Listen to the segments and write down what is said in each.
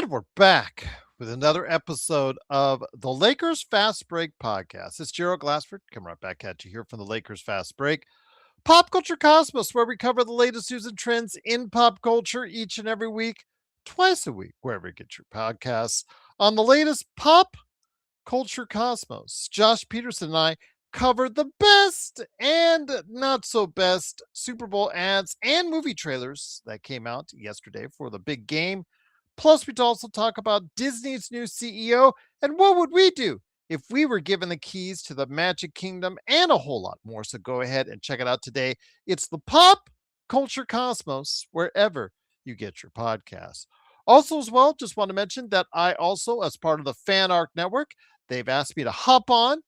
And we're back with another episode of the Lakers Fast Break podcast. It's Gerald Glassford coming right back at you here from the Lakers Fast Break. Pop Culture Cosmos, where we cover the latest news and trends in pop culture each and every week, twice a week, wherever you get your podcasts. On the latest Pop Culture Cosmos, Josh Peterson and I cover the best and not so best Super Bowl ads and movie trailers that came out yesterday for the big game. Plus, we'd also talk about Disney's new CEO and what would we do if we were given the keys to the Magic Kingdom and a whole lot more. So go ahead and check it out today. It's the Pop Culture Cosmos, wherever you get your podcasts. Also, as well, just want to mention that I also, as part of the Fan Arc Network, they've asked me to hop on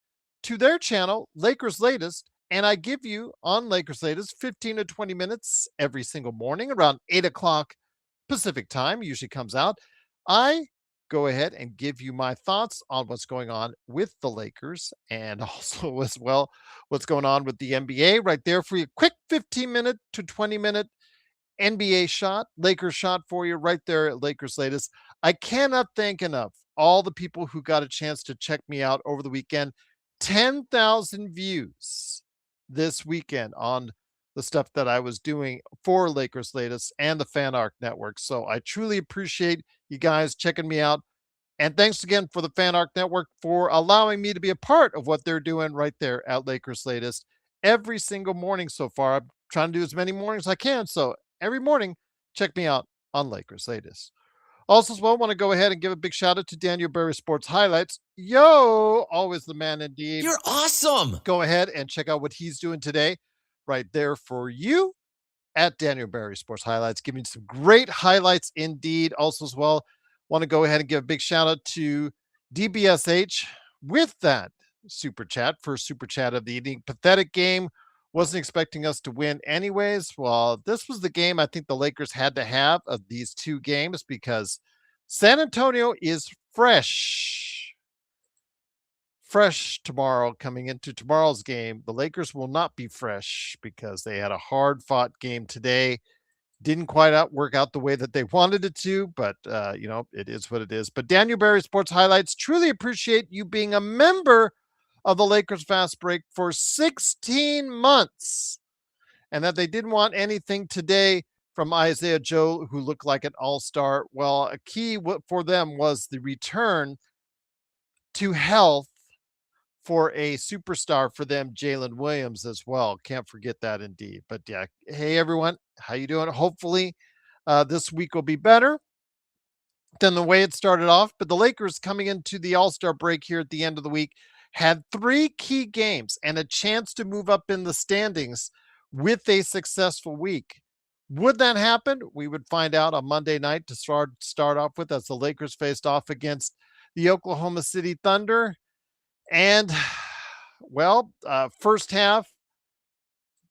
to their channel, Lakers Latest, and I give you on Lakers Latest 15 to 20 minutes every single morning around 8 o'clock Pacific time, usually comes out. I go ahead and give you my thoughts on what's going on with the Lakers and also as well what's going on with the NBA right there for you. Quick 15-minute to 20-minute NBA shot, Lakers shot for you right there at Lakers Latest. I cannot thank enough all the people who got a chance to check me out over the weekend. 10,000 views this weekend on the stuff that I was doing for Lakers Latest and the Fan Arc Network. So I truly appreciate you guys checking me out. And thanks again for the Fan Arc Network for allowing me to be a part of what they're doing right there at Lakers Latest every single morning so far. I'm trying to do as many mornings as I can. So every morning, check me out on Lakers Latest. Also, as well, want to go ahead and give a big shout out to Daniel Berry Sports Highlights. Yo, always the man indeed. You're awesome. Go ahead and check out what he's doing today right there for you at Daniel Berry Sports Highlights, giving some great highlights indeed. Also, as well, want to go ahead and give a big shout out to DBSH with that super chat, first super chat of the evening. Pathetic game. Wasn't expecting us to win anyways. Well, this was the game I think the Lakers had to have of these two games because San Antonio is fresh tomorrow coming into tomorrow's game. The Lakers will not be fresh because they had a hard fought game today. Didn't quite work out the way that they wanted it to, but it is what it is. But Daniel Berry Sports Highlights, truly appreciate you being a member of the Lakers Fast Break for 16 months and that they didn't want anything today from Isaiah Joe, who looked like an all-star. Well, a key for them was the return to health for a superstar for them, Jalen Williams, as well. Can't forget that indeed. But yeah, hey everyone, how you doing? Hopefully this week will be better than the way it started off. But the Lakers coming into the All-Star break here at the end of the week had 3 key games and a chance to move up in the standings with a successful week. Would that happen? We would find out on Monday night to start off with as the Lakers faced off against the Oklahoma City Thunder. And, well, first half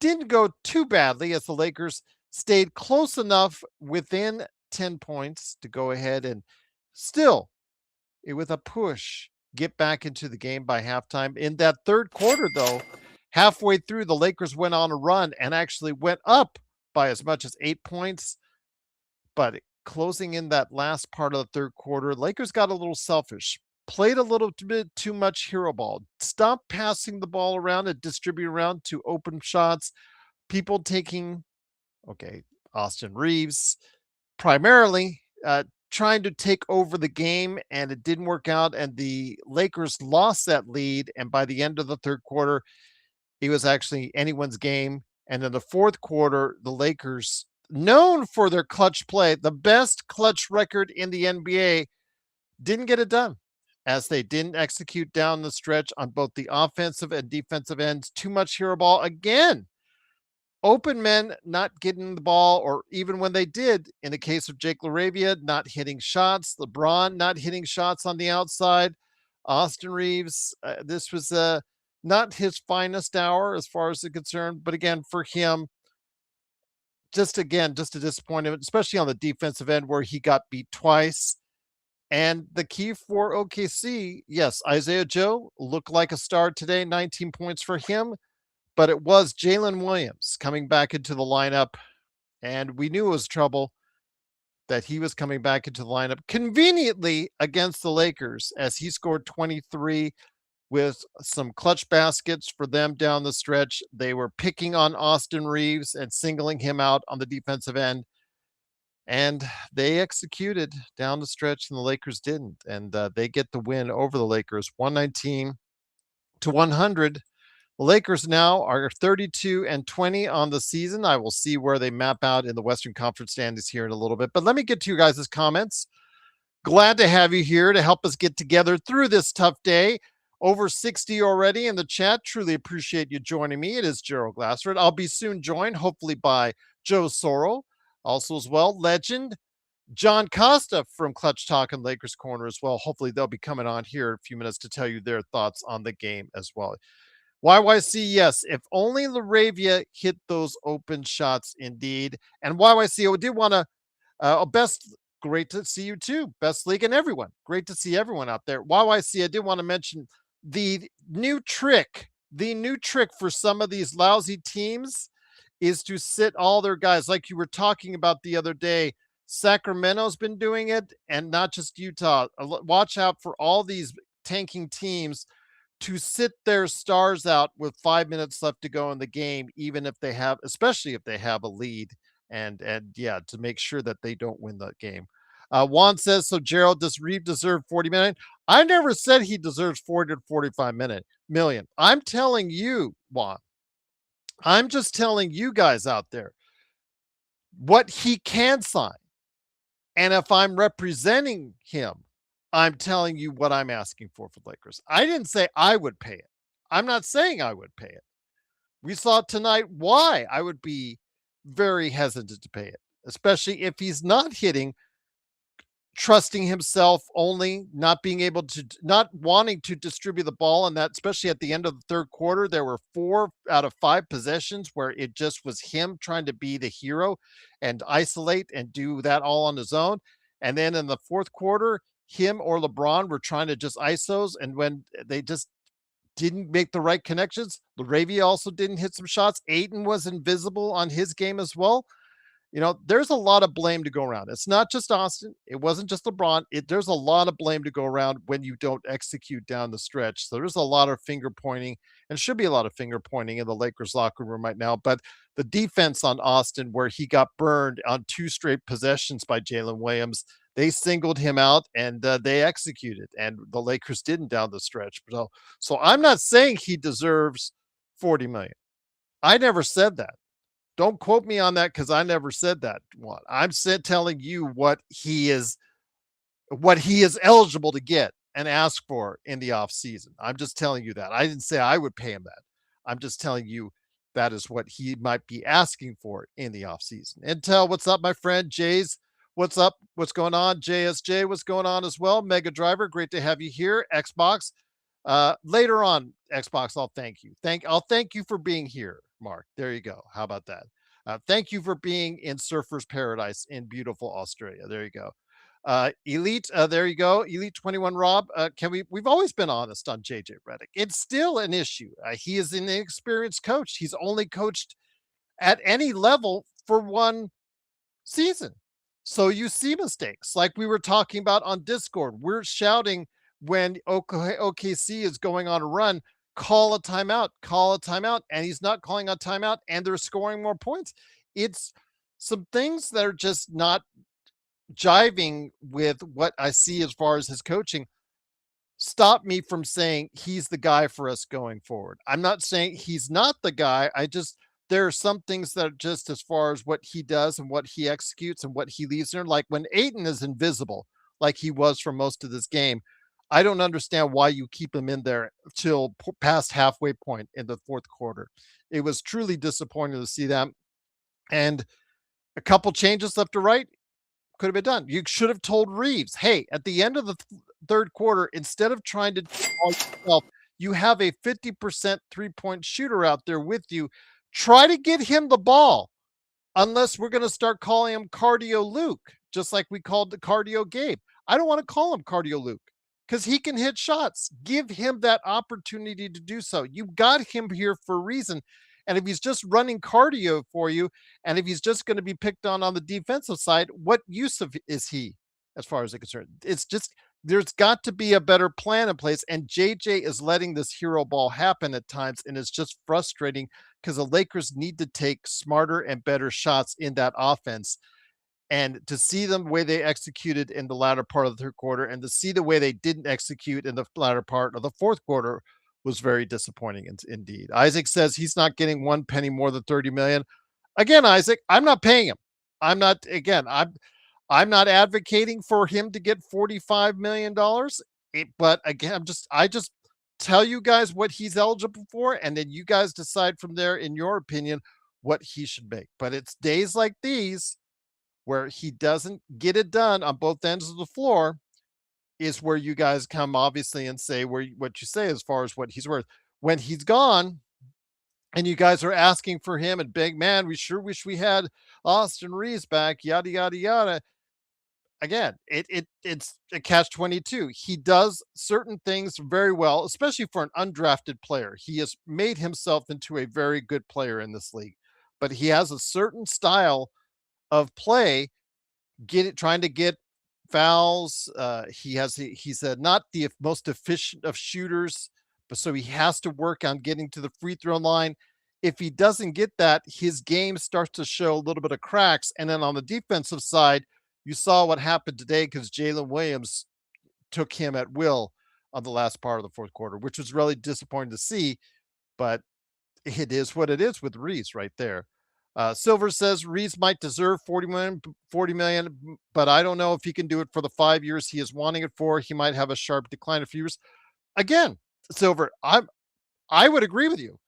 didn't go too badly as the Lakers stayed close enough within 10 points to go ahead and still, with a push, get back into the game by halftime. In that third quarter, though, halfway through, the Lakers went on a run and actually went up by as much as 8 points. But closing in that last part of the third quarter, Lakers got a little selfish. Played a little bit too much hero ball. Stop passing the ball around and distribute around to open shots. People taking, Austin Reeves, primarily trying to take over the game, and it didn't work out. And the Lakers lost that lead. And by the end of the third quarter, it was actually anyone's game. And in the fourth quarter, the Lakers, known for their clutch play, the best clutch record in the NBA, didn't get it done, as they didn't execute down the stretch on both the offensive and defensive ends. Too much hero ball again. Open men not getting the ball, or even when they did, in the case of Jake LaRavia, not hitting shots. LeBron not hitting shots on the outside. Austin Reeves, this was not his finest hour as far as it's concerned. But again, for him, just a disappointment, especially on the defensive end where he got beat twice. And the key for OKC, yes, Isaiah Joe looked like a star today, 19 points for him, but it was Jalen Williams coming back into the lineup, and we knew it was trouble. that he was coming back into the lineup conveniently against the Lakers as he scored 23 with some clutch baskets for them down the stretch. They were picking on Austin Reeves and singling him out on the defensive end, and they executed down the stretch, and the Lakers didn't. And they get the win over the Lakers, 119-100. The Lakers now are 32-20 on the season. I will see where they map out in the Western Conference standings here in a little bit. But let me get to you guys' comments. Glad to have you here to help us get together through this tough day. Over 60 already in the chat. Truly appreciate you joining me. It is Gerald Glassford. I'll be soon joined, hopefully, by Joe Sorrell. Also, as well, legend John Costa from Clutch Talk and Lakers Corner as well. Hopefully, they'll be coming on here in a few minutes to tell you their thoughts on the game as well. YYC, yes, if only Laravia hit those open shots indeed. And YYC, I did want to, best, great to see you too. Best league and everyone. Great to see everyone out there. YYC, I did want to mention the new trick for some of these lousy teams is to sit all their guys, like you were talking about the other day. Sacramento's been doing it, and not just Utah. Watch out for all these tanking teams to sit their stars out with 5 minutes left to go in the game, even if they have, especially if they have a lead, and yeah, to make sure that they don't win the game. Juan says, so Gerald, does Reeve deserve 40 million? I never said he deserves 40 to 45 million. I'm telling you, Juan, I'm just telling you guys out there what he can sign. And if I'm representing him, I'm telling you what I'm asking for the Lakers. I didn't say I would pay it. I'm not saying I would pay it. We saw tonight why I would be very hesitant to pay it, especially if he's not hitting, trusting himself only, not being able to, not wanting to distribute the ball. And that, especially at the end of the third quarter, there were 4 out of 5 possessions where it just was him trying to be the hero and isolate and do that all on his own. And then in the fourth quarter, him or LeBron were trying to just ISOs. And when they just didn't make the right connections, Laravia also didn't hit some shots. Ayton was invisible on his game as well. You know, there's a lot of blame to go around. It's not just Austin. It wasn't just LeBron. There's a lot of blame to go around when you don't execute down the stretch. So there's a lot of finger pointing, and should be a lot of finger pointing in the Lakers locker room right now. But the defense on Austin, where he got burned on 2 straight possessions by Jalen Williams, they singled him out and they executed, and the Lakers didn't down the stretch. So I'm not saying he deserves 40 million. I never said that. Don't quote me on that because I never said that one. I'm telling you what he is eligible to get and ask for in the off season. I'm just telling you that. I didn't say I would pay him that. I'm just telling you that is what he might be asking for in the off season. Intel, what's up, my friend? Jays, what's up? What's going on? JSJ, what's going on as well? Mega Driver, great to have you here. Xbox, later on, Xbox, I'll thank you. I'll thank you for being here, Mark. There you go. How about that? Thank you for being in Surfer's Paradise in beautiful Australia. There you go. Elite, there you go. Elite 21 Rob. We've always been honest on JJ Redick. It's still an issue. He is an inexperienced coach. He's only coached at any level for one season. So you see mistakes like we were talking about on Discord. We're shouting when OKC is going on a run, call a timeout, and he's not calling a timeout, and they're scoring more points. It's some things that are just not jiving with what I see as far as his coaching. Stop me from saying he's the guy for us going forward. I'm not saying he's not the guy. There are some things that are just as far as what he does and what he executes and what he leaves there. Like when Ayton is invisible, like he was for most of this game, I don't understand why you keep him in there till past halfway point in the fourth quarter. It was truly disappointing to see that. And a couple changes left to right could have been done. You should have told Reeves, hey, at the end of the third quarter, instead of trying to do all yourself, you have a 50% 3-point shooter out there with you. Try to get him the ball, unless we're going to start calling him Cardio Luke, just like we called the Cardio Gabe. I don't want to call him Cardio Luke because he can hit shots. Give him that opportunity to do so. You got him here for a reason. And if he's just running cardio for you, and if he's just going to be picked on the defensive side, what use of is he as far as I'm concerned? It's just there's got to be a better plan in place. And JJ is letting this hero ball happen at times, and it's just frustrating because the Lakers need to take smarter and better shots in that offense. And to see them the way they executed in the latter part of the third quarter and to see the way they didn't execute in the latter part of the fourth quarter was very disappointing indeed. Isaac says he's not getting one penny more than 30 million. Again, Isaac, I'm not paying him. I'm not again, I'm not advocating for him to get $45 million. But again, I just tell you guys what he's eligible for, and then you guys decide from there, in your opinion, what he should make. But it's days like these where he doesn't get it done on both ends of the floor is where you guys come obviously and say what you say as far as what he's worth. When he's gone and you guys are asking for him and big man, we sure wish we had Austin Reeves back, yada yada yada. Again, it's a catch 22. He does certain things very well, especially for an undrafted player. He has made himself into a very good player in this league, but he has a certain style of play, trying to get fouls. He's not the most efficient of shooters, but so he has to work on getting to the free throw line. If he doesn't get that, his game starts to show a little bit of cracks. And then on the defensive side, you saw what happened today because Jalen Williams took him at will on the last part of the fourth quarter, which was really disappointing to see. But it is what it is with Reese right there. Silver says Reese might deserve 40 million, but I don't know if he can do it for the 5 years he is wanting it for. He might have a sharp decline in a few years. Again, Silver, I would agree with you.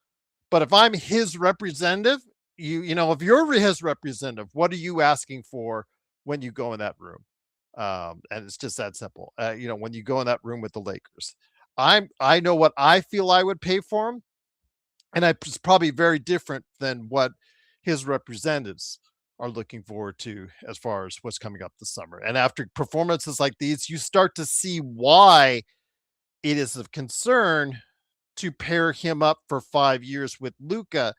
But if I'm his representative, if you're his representative, what are you asking for when you go in that room? And it's just that simple. When you go in that room with the Lakers, I know what I feel I would pay for him, and it's probably very different than what his representatives are looking forward to as far as what's coming up this summer. And after performances like these, you start to see why it is of concern to pair him up for 5 years with Luca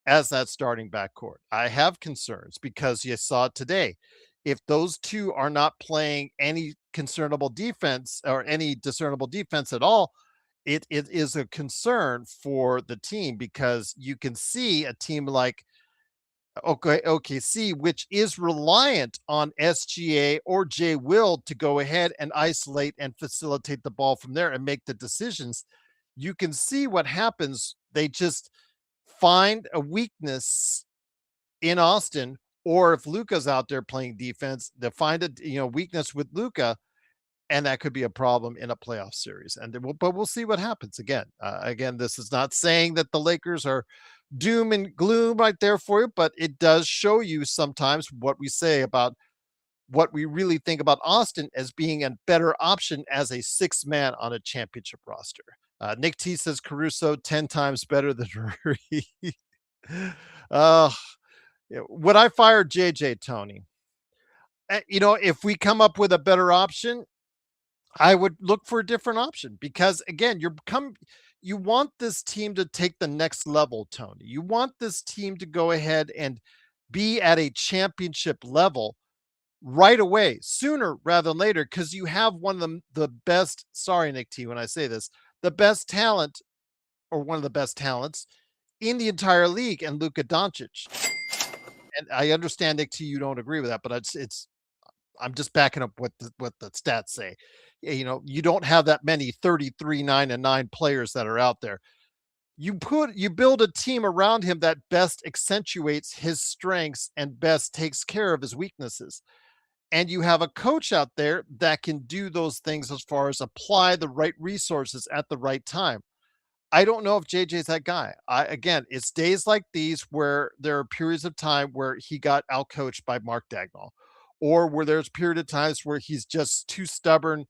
as that starting backcourt. I have concerns because you saw it today. If those two are not playing any concernable defense or any discernible defense at all, it is a concern for the team because you can see a team like OKC, which is reliant on SGA or Jay Will to go ahead and isolate and facilitate the ball from there and make the decisions. You can see what happens. They just find a weakness in Austin, or if Luca's out there playing defense, they find a weakness with Luca, and that could be a problem in a playoff series. But we'll see what happens. Again, this is not saying that the Lakers are doom and gloom right there for you, but it does show you sometimes what we say about what we really think about Austin as being a better option as a sixth man on a championship roster. Nick T says Caruso 10 times better than Rui. uh, would I fire JJ, Tony? If we come up with a better option, I would look for a different option because again, you want this team to take the next level, Tony. You want this team to go ahead and be at a championship level right away, sooner rather than later, because you have one of the best, sorry, Nick T, when I say this, the best talent or one of the best talents in the entire league and Luka Doncic. And I understand, Nick T, you don't agree with that, but I'm just backing up what the stats say. You don't have that many 33, 9, and 9 players that are out there. You build a team around him that best accentuates his strengths and best takes care of his weaknesses. And you have a coach out there that can do those things as far as apply the right resources at the right time. I don't know if JJ's that guy. Again, it's days like these where there are periods of time where he got outcoached by Mark Dagnall, or where there's a period of times where he's just too stubborn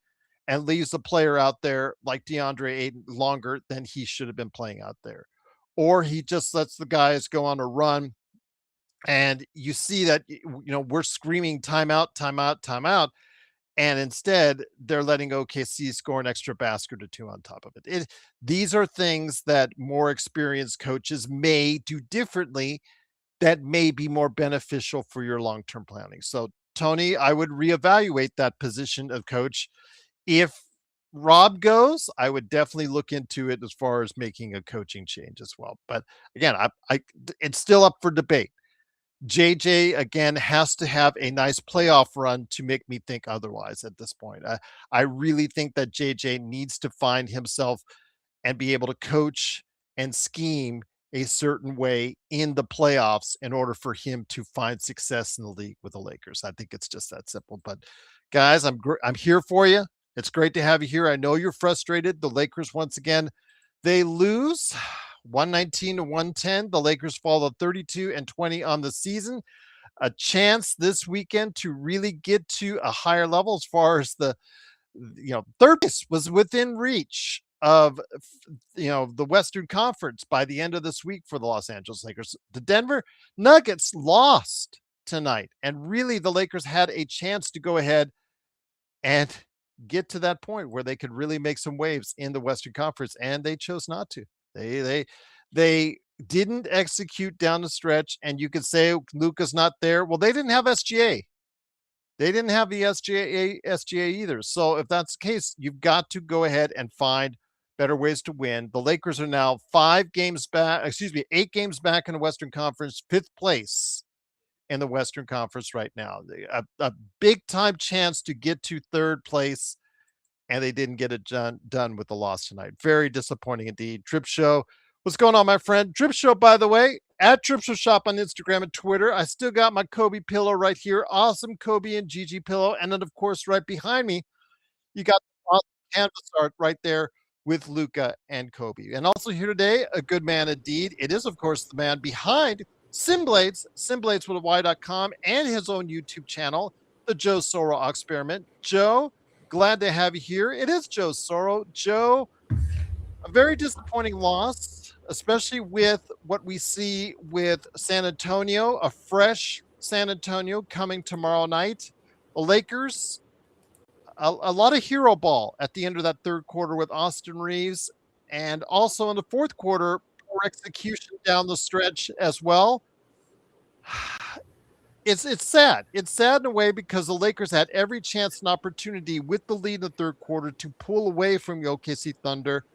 and leaves a player out there like DeAndre Ayton longer than he should have been playing out there. Or he just lets the guys go on a run. And you see that, we're screaming timeout, timeout, timeout. And instead, they're letting OKC score an extra basket or two on top of it. These are things that more experienced coaches may do differently that may be more beneficial for your long-term planning. So, Tony, I would reevaluate that position of coach. If Rob goes, I would definitely look into it as far as making a coaching change as well. But again, it's still up for debate. JJ again has to have a nice playoff run to make me think otherwise at this point. I really think that JJ needs to find himself and be able to coach and scheme a certain way in the playoffs in order for him to find success in the league with the Lakers. I think it's just that simple. But guys, I'm here for you. It's great to have you here. I know you're frustrated. The Lakers once again, they lose 119 to 110. The Lakers fall to 32-20 on the season. A chance this weekend to really get to a higher level as far as the third place was within reach of the Western Conference by the end of this week for the Los Angeles Lakers. The Denver Nuggets lost tonight, and really the Lakers had a chance to go ahead and get to that point where they could really make some waves in the Western Conference, and they chose not to. They didn't execute down the stretch, and you could say Luka's not there. Well, they didn't have SGA. They didn't have the SGA either. So if that's the case, you've got to go ahead and find better ways to win. The Lakers are now 8 games back in the Western Conference, 5th place in the Western Conference right now. A big time chance to get to 3rd place, and they didn't get it done with the loss tonight. Very disappointing indeed. Drip Show, what's going on, my friend? Drip Show, by the way, at Drip Show Shop on Instagram and Twitter. I still got my Kobe pillow right here. Awesome Kobe and Gigi pillow. And then, of course, right behind me, you got the awesome canvas art right there with Luka and Kobe. And also here today, a good man indeed. It is, of course, the man behind Simblades with a Y.com, and his own YouTube channel, the Joe Soro Experiment. Joe, glad to have you here. It is Joe Soro. Joe, a very disappointing loss, especially with what we see with San Antonio, a fresh San Antonio coming tomorrow night. The Lakers, a lot of hero ball at the end of that 3rd quarter with Austin Reeves, and also in the 4th quarter, poor execution down the stretch as well. It's sad. It's sad in a way because the Lakers had every chance and opportunity with the lead in the 3rd quarter to pull away from the OKC Thunder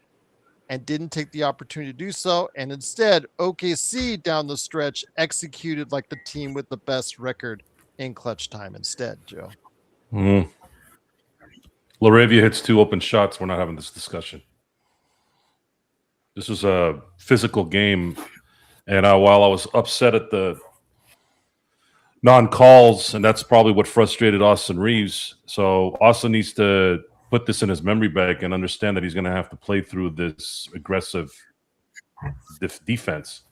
and didn't take the opportunity to do so. And instead, OKC down the stretch executed like the team with the best record in clutch time instead, Joe. LaRavia hits 2 open shots. We're not having this discussion. This was a physical game. And while I was upset at the non-calls, and that's probably what frustrated Austin Reeves. So Austin needs to put this in his memory bank and understand that he's going to have to play through this aggressive defense.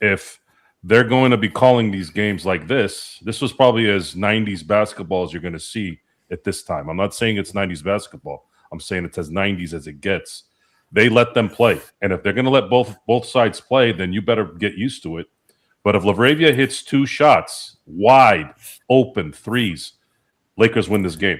If they're going to be calling these games like this was probably as 90s basketball as you're going to see at this time. I'm not saying it's 90s basketball. I'm saying it's as 90s as it gets. They let them play. And if they're going to let both sides play, then you better get used to it. But if LaRavia hits 2 shots, wide open threes, Lakers win this game.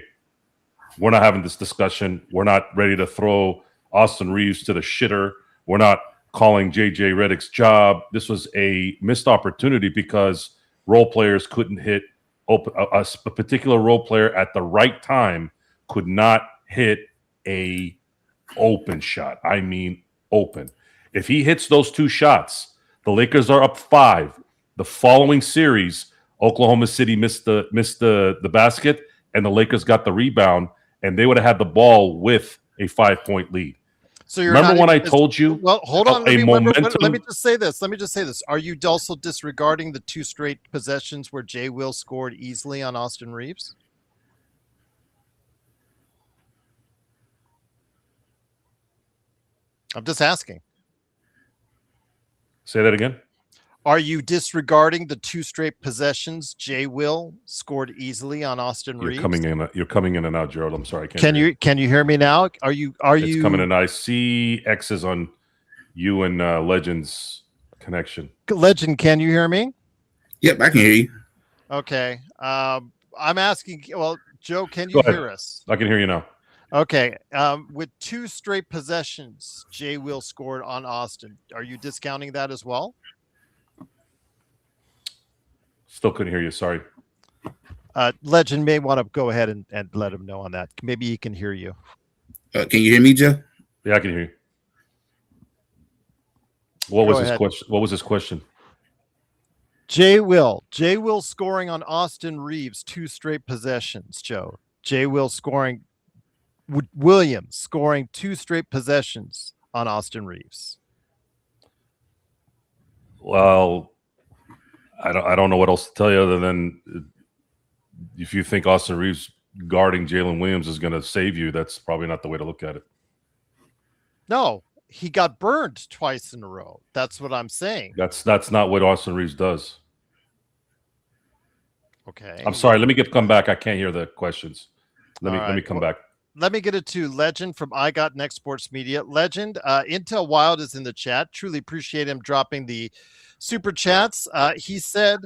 We're not having this discussion. We're not ready to throw Austin Reeves to the shitter. We're not calling JJ Redick's job. This was a missed opportunity because role players couldn't hit open. A particular role player at the right time could not hit a open shot. I mean open. If he hits those 2 shots, the Lakers are up 5. The following series, Oklahoma City missed the basket, and the Lakers got the rebound, and they would have had the ball with a 5-point lead. So you remember when I told you? Well, hold on. Let me just say this. Are you also disregarding the 2 straight possessions where Jay Will scored easily on Austin Reeves? I'm just asking. Say that again. Are you disregarding the 2 straight possessions Jay Will scored easily on Austin Reeves? You're coming in and out, Gerald. I'm sorry. Can you hear me now? It's coming in. I see X's on you and Legend's connection. Legend, can you hear me? Yep, I can hear you. Okay. I'm asking. Well, Joe, can Go you ahead. hear us? I can hear you now. Okay. With 2 straight possessions, Jay Will scored on Austin. Are you discounting that as well? Still couldn't hear you. Sorry. Legend may want to go ahead and let him know on that. Maybe he can hear you. Can you hear me, Joe? Yeah, I can hear you. What Go was his ahead. question? What was his question? Jay Will scoring on Austin Reeves 2 straight possessions, Joe. Jay Will scoring, Williams scoring 2 straight possessions on Austin Reeves. Well, I don't know what else to tell you other than if you think Austin Reeves guarding Jalen Williams is going to save you, that's probably not the way to look at it. No, he got burned twice in a row. That's what I'm saying. That's not what Austin Reeves does. Okay. I'm sorry. Let me come back. I can't hear the questions. Let me come back. Let me get it to Legend from I Got Next Sports Media. Legend, Intel Wild is in the chat. Truly appreciate him dropping the super chats. He said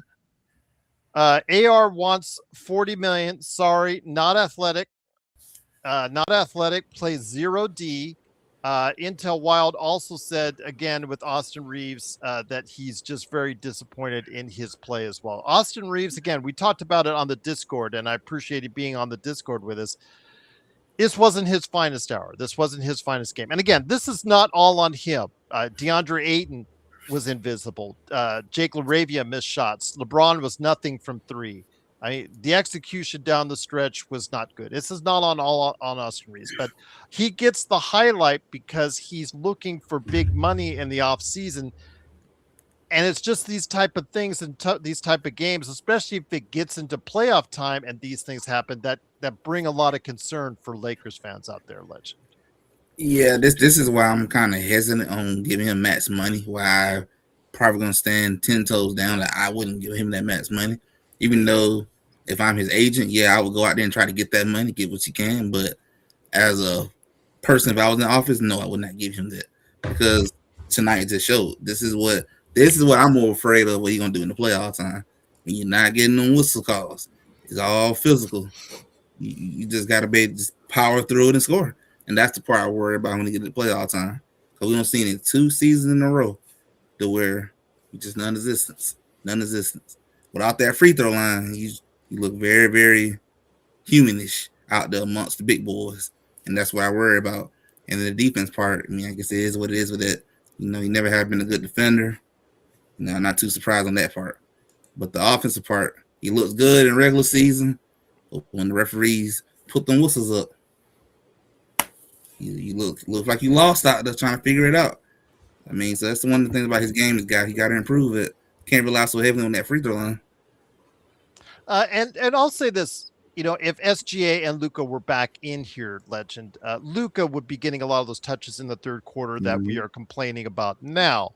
AR wants 40 million. Sorry, not athletic. Not athletic. Plays 0D. Intel Wild also said again with Austin Reeves that he's just very disappointed in his play as well. Austin Reeves, again, we talked about it on the Discord, and I appreciate you being on the Discord with us. This wasn't his finest hour. This wasn't his finest game. And again, this is not all on him. DeAndre Ayton was invisible. Jake LaRavia missed shots. LeBron was nothing from 3. I mean, the execution down the stretch was not good. This is not on Austin Reeves, but he gets the highlight because he's looking for big money in the offseason. And it's just these type of things and these type of games, especially if it gets into playoff time and these things happen, that bring a lot of concern for Lakers fans out there, Legend. Yeah, this is why I'm kind of hesitant on giving him max money. Why I probably gonna stand 10 toes down that I wouldn't give him that max money, even though if I'm his agent, yeah, I would go out there and try to get that money, get what you can. But as a person, if I was in the office, no, I would not give him that, because tonight just showed this is what I'm more afraid of. What he's gonna do in the playoff time when you're not getting them whistle calls. It's all physical. You just gotta be able to just power through it and score. And that's the part I worry about when you get to the playoff time. Because we don't see it in 2 seasons in a row to where you just non-existence. Without that free throw line, you look very, very humanish out there amongst the big boys. And that's what I worry about. And then the defense part, I mean, I guess it is what it is with it. You know, he never have been a good defender. You know, I'm not too surprised on that part. But the offensive part, he looks good in regular season. But when the referees put them whistles up, you look like you lost out there trying to figure it out. I mean, so that's the one of the things about his game is he got to improve it. Can't rely so heavily on that free throw line. And I'll say this, you know, if SGA and Luka were back in here, Legend, Luka would be getting a lot of those touches in the third quarter that we are complaining about now.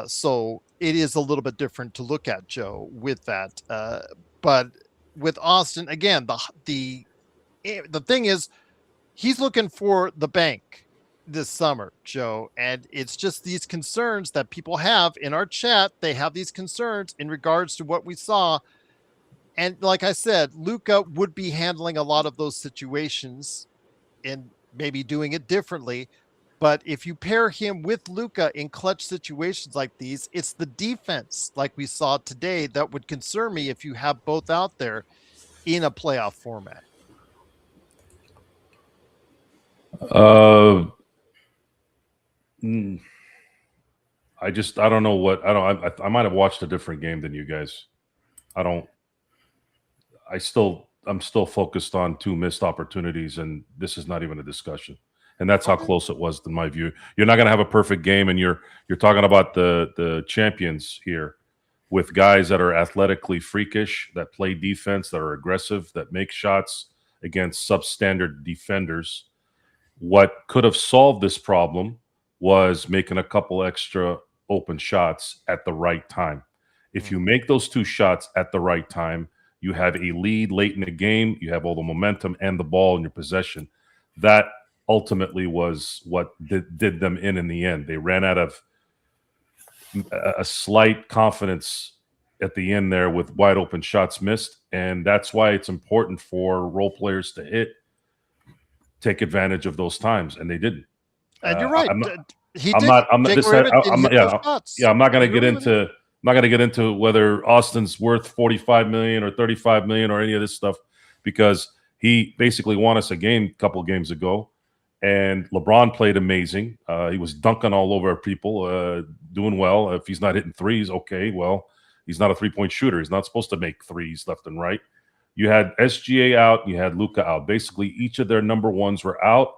So it is a little bit different to look at, Joe, with that. But with Austin, again, the thing is, he's looking for the bank this summer, Joe. And it's just these concerns that people have in our chat. They have these concerns in regards to what we saw. And like I said, Luka would be handling a lot of those situations and maybe doing it differently. But if you pair him with Luka in clutch situations like these, it's the defense like we saw today that would concern me if you have both out there in a playoff format. I don't know what I might have watched a different game than you guys. I'm still focused on 2 missed opportunities, and this is not even a discussion. And that's how close it was in my view. You're not going to have a perfect game, and you're talking about the champions here with guys that are athletically freakish, that play defense, that are aggressive, that make shots against substandard defenders. What could have solved this problem was making a couple extra open shots at the right time. If you make those 2 shots at the right time, you have a lead late in the game, you have all the momentum and the ball in your possession. That ultimately was what did them in the end. They ran out of a slight confidence at the end there with wide open shots missed. And that's why it's important for role players to take advantage of those times. And they didn't. And you're right. I'm not, He I'm did. not, I'm not, Jake this, Raven I, did I'm hit not, those yeah, shots. yeah, I'm not going to I get agree with into, I'm not going to get into whether Austin's worth 45 million or 35 million or any of this stuff, because he basically won us a game a couple of games ago. And LeBron played amazing. He was dunking all over people, doing well. If he's not hitting threes, okay, well, he's not a three-point shooter. He's not supposed to make threes left and right. You had SGA out. You had Luka out. Basically, each of their number ones were out.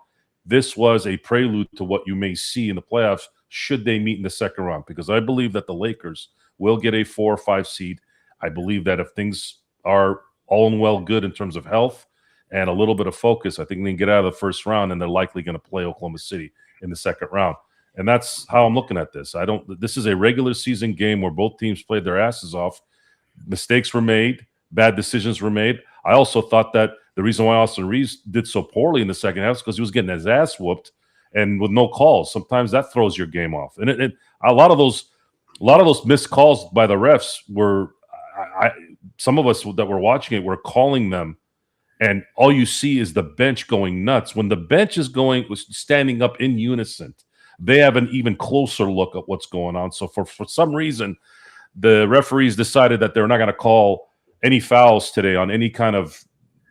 This was a prelude to what you may see in the playoffs should they meet in the second round, because I believe that the Lakers will get a 4 or 5 seed. I believe that if things are all and well good in terms of health and a little bit of focus, I think they can get out of the first round, and they're likely going to play Oklahoma City in the second round. And that's how I'm looking at this. This is a regular season game where both teams played their asses off. Mistakes were made, bad decisions were made. I also thought that the reason why Austin Reeves did so poorly in the second half is because he was getting his ass whooped and with no calls. Sometimes that throws your game off. And a lot of those missed calls by the refs were, some of us that were watching it were calling them, and all you see is the bench going nuts. When the bench is standing up in unison, they have an even closer look at what's going on. So for some reason, the referees decided that they're not going to call any fouls today on any kind of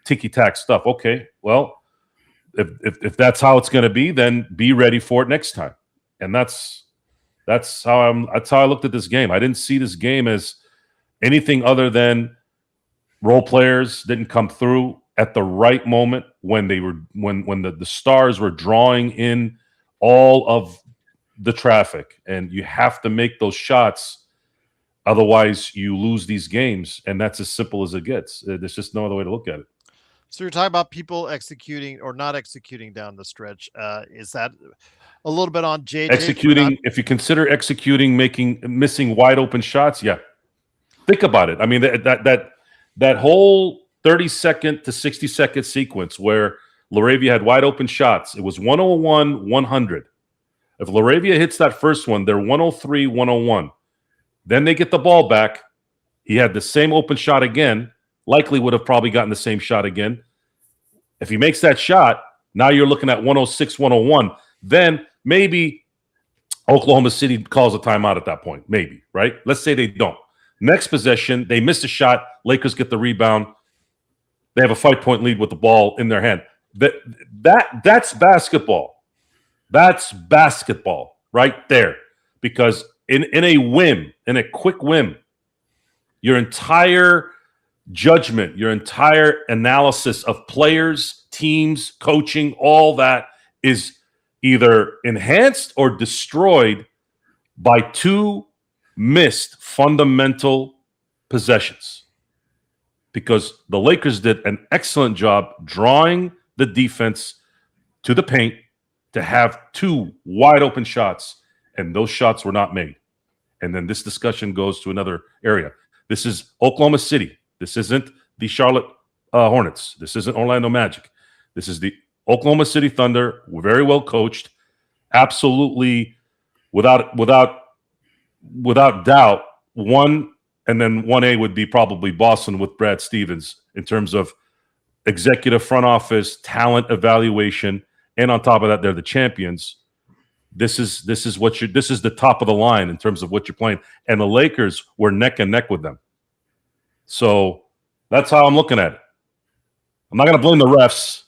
ticky-tack stuff. Okay, well, if that's how it's going to be, then be ready for it next time. And that's how I looked at this game. I didn't see this game as anything other than role players didn't come through at the right moment when the stars were drawing in all of the traffic, and you have to make those shots. Otherwise, you lose these games, and that's as simple as it gets. There's just no other way to look at it. So you're talking about people executing or not executing down the stretch. Is that a little bit on JJ? Executing, if you consider executing, missing wide open shots, yeah. Think about it. I mean, that whole 30-second to 60-second sequence where Laravia had wide open shots, it was 101, 100. If Laravia hits that first one, they're 103, 101. Then they get the ball back. He had the same open shot again. Likely would have probably gotten the same shot again. If he makes that shot, now you're looking at 106, 101. Then maybe Oklahoma City calls a timeout at that point. Maybe, right? Let's say they don't. Next possession, they miss a shot. Lakers get the rebound. They have a 5-point lead with the ball in their hand. That's basketball. That's basketball right there. Because in a quick whim, your entire judgment, your entire analysis of players, teams, coaching, all that is either enhanced or destroyed by 2 missed fundamental possessions. Because the Lakers did an excellent job drawing the defense to the paint to have 2 wide open shots, and those shots were not made. And then this discussion goes to another area. This is Oklahoma City. This isn't the Charlotte Hornets. This isn't Orlando Magic. This is the Oklahoma City Thunder. We're very well coached. Absolutely, without doubt, one, and then 1A would be probably Boston with Brad Stevens in terms of executive front office, talent evaluation, and on top of that, they're the champions. This is the top of the line in terms of what you're playing. And the Lakers were neck and neck with them. So that's how I'm looking at it. I'm not going to blame the refs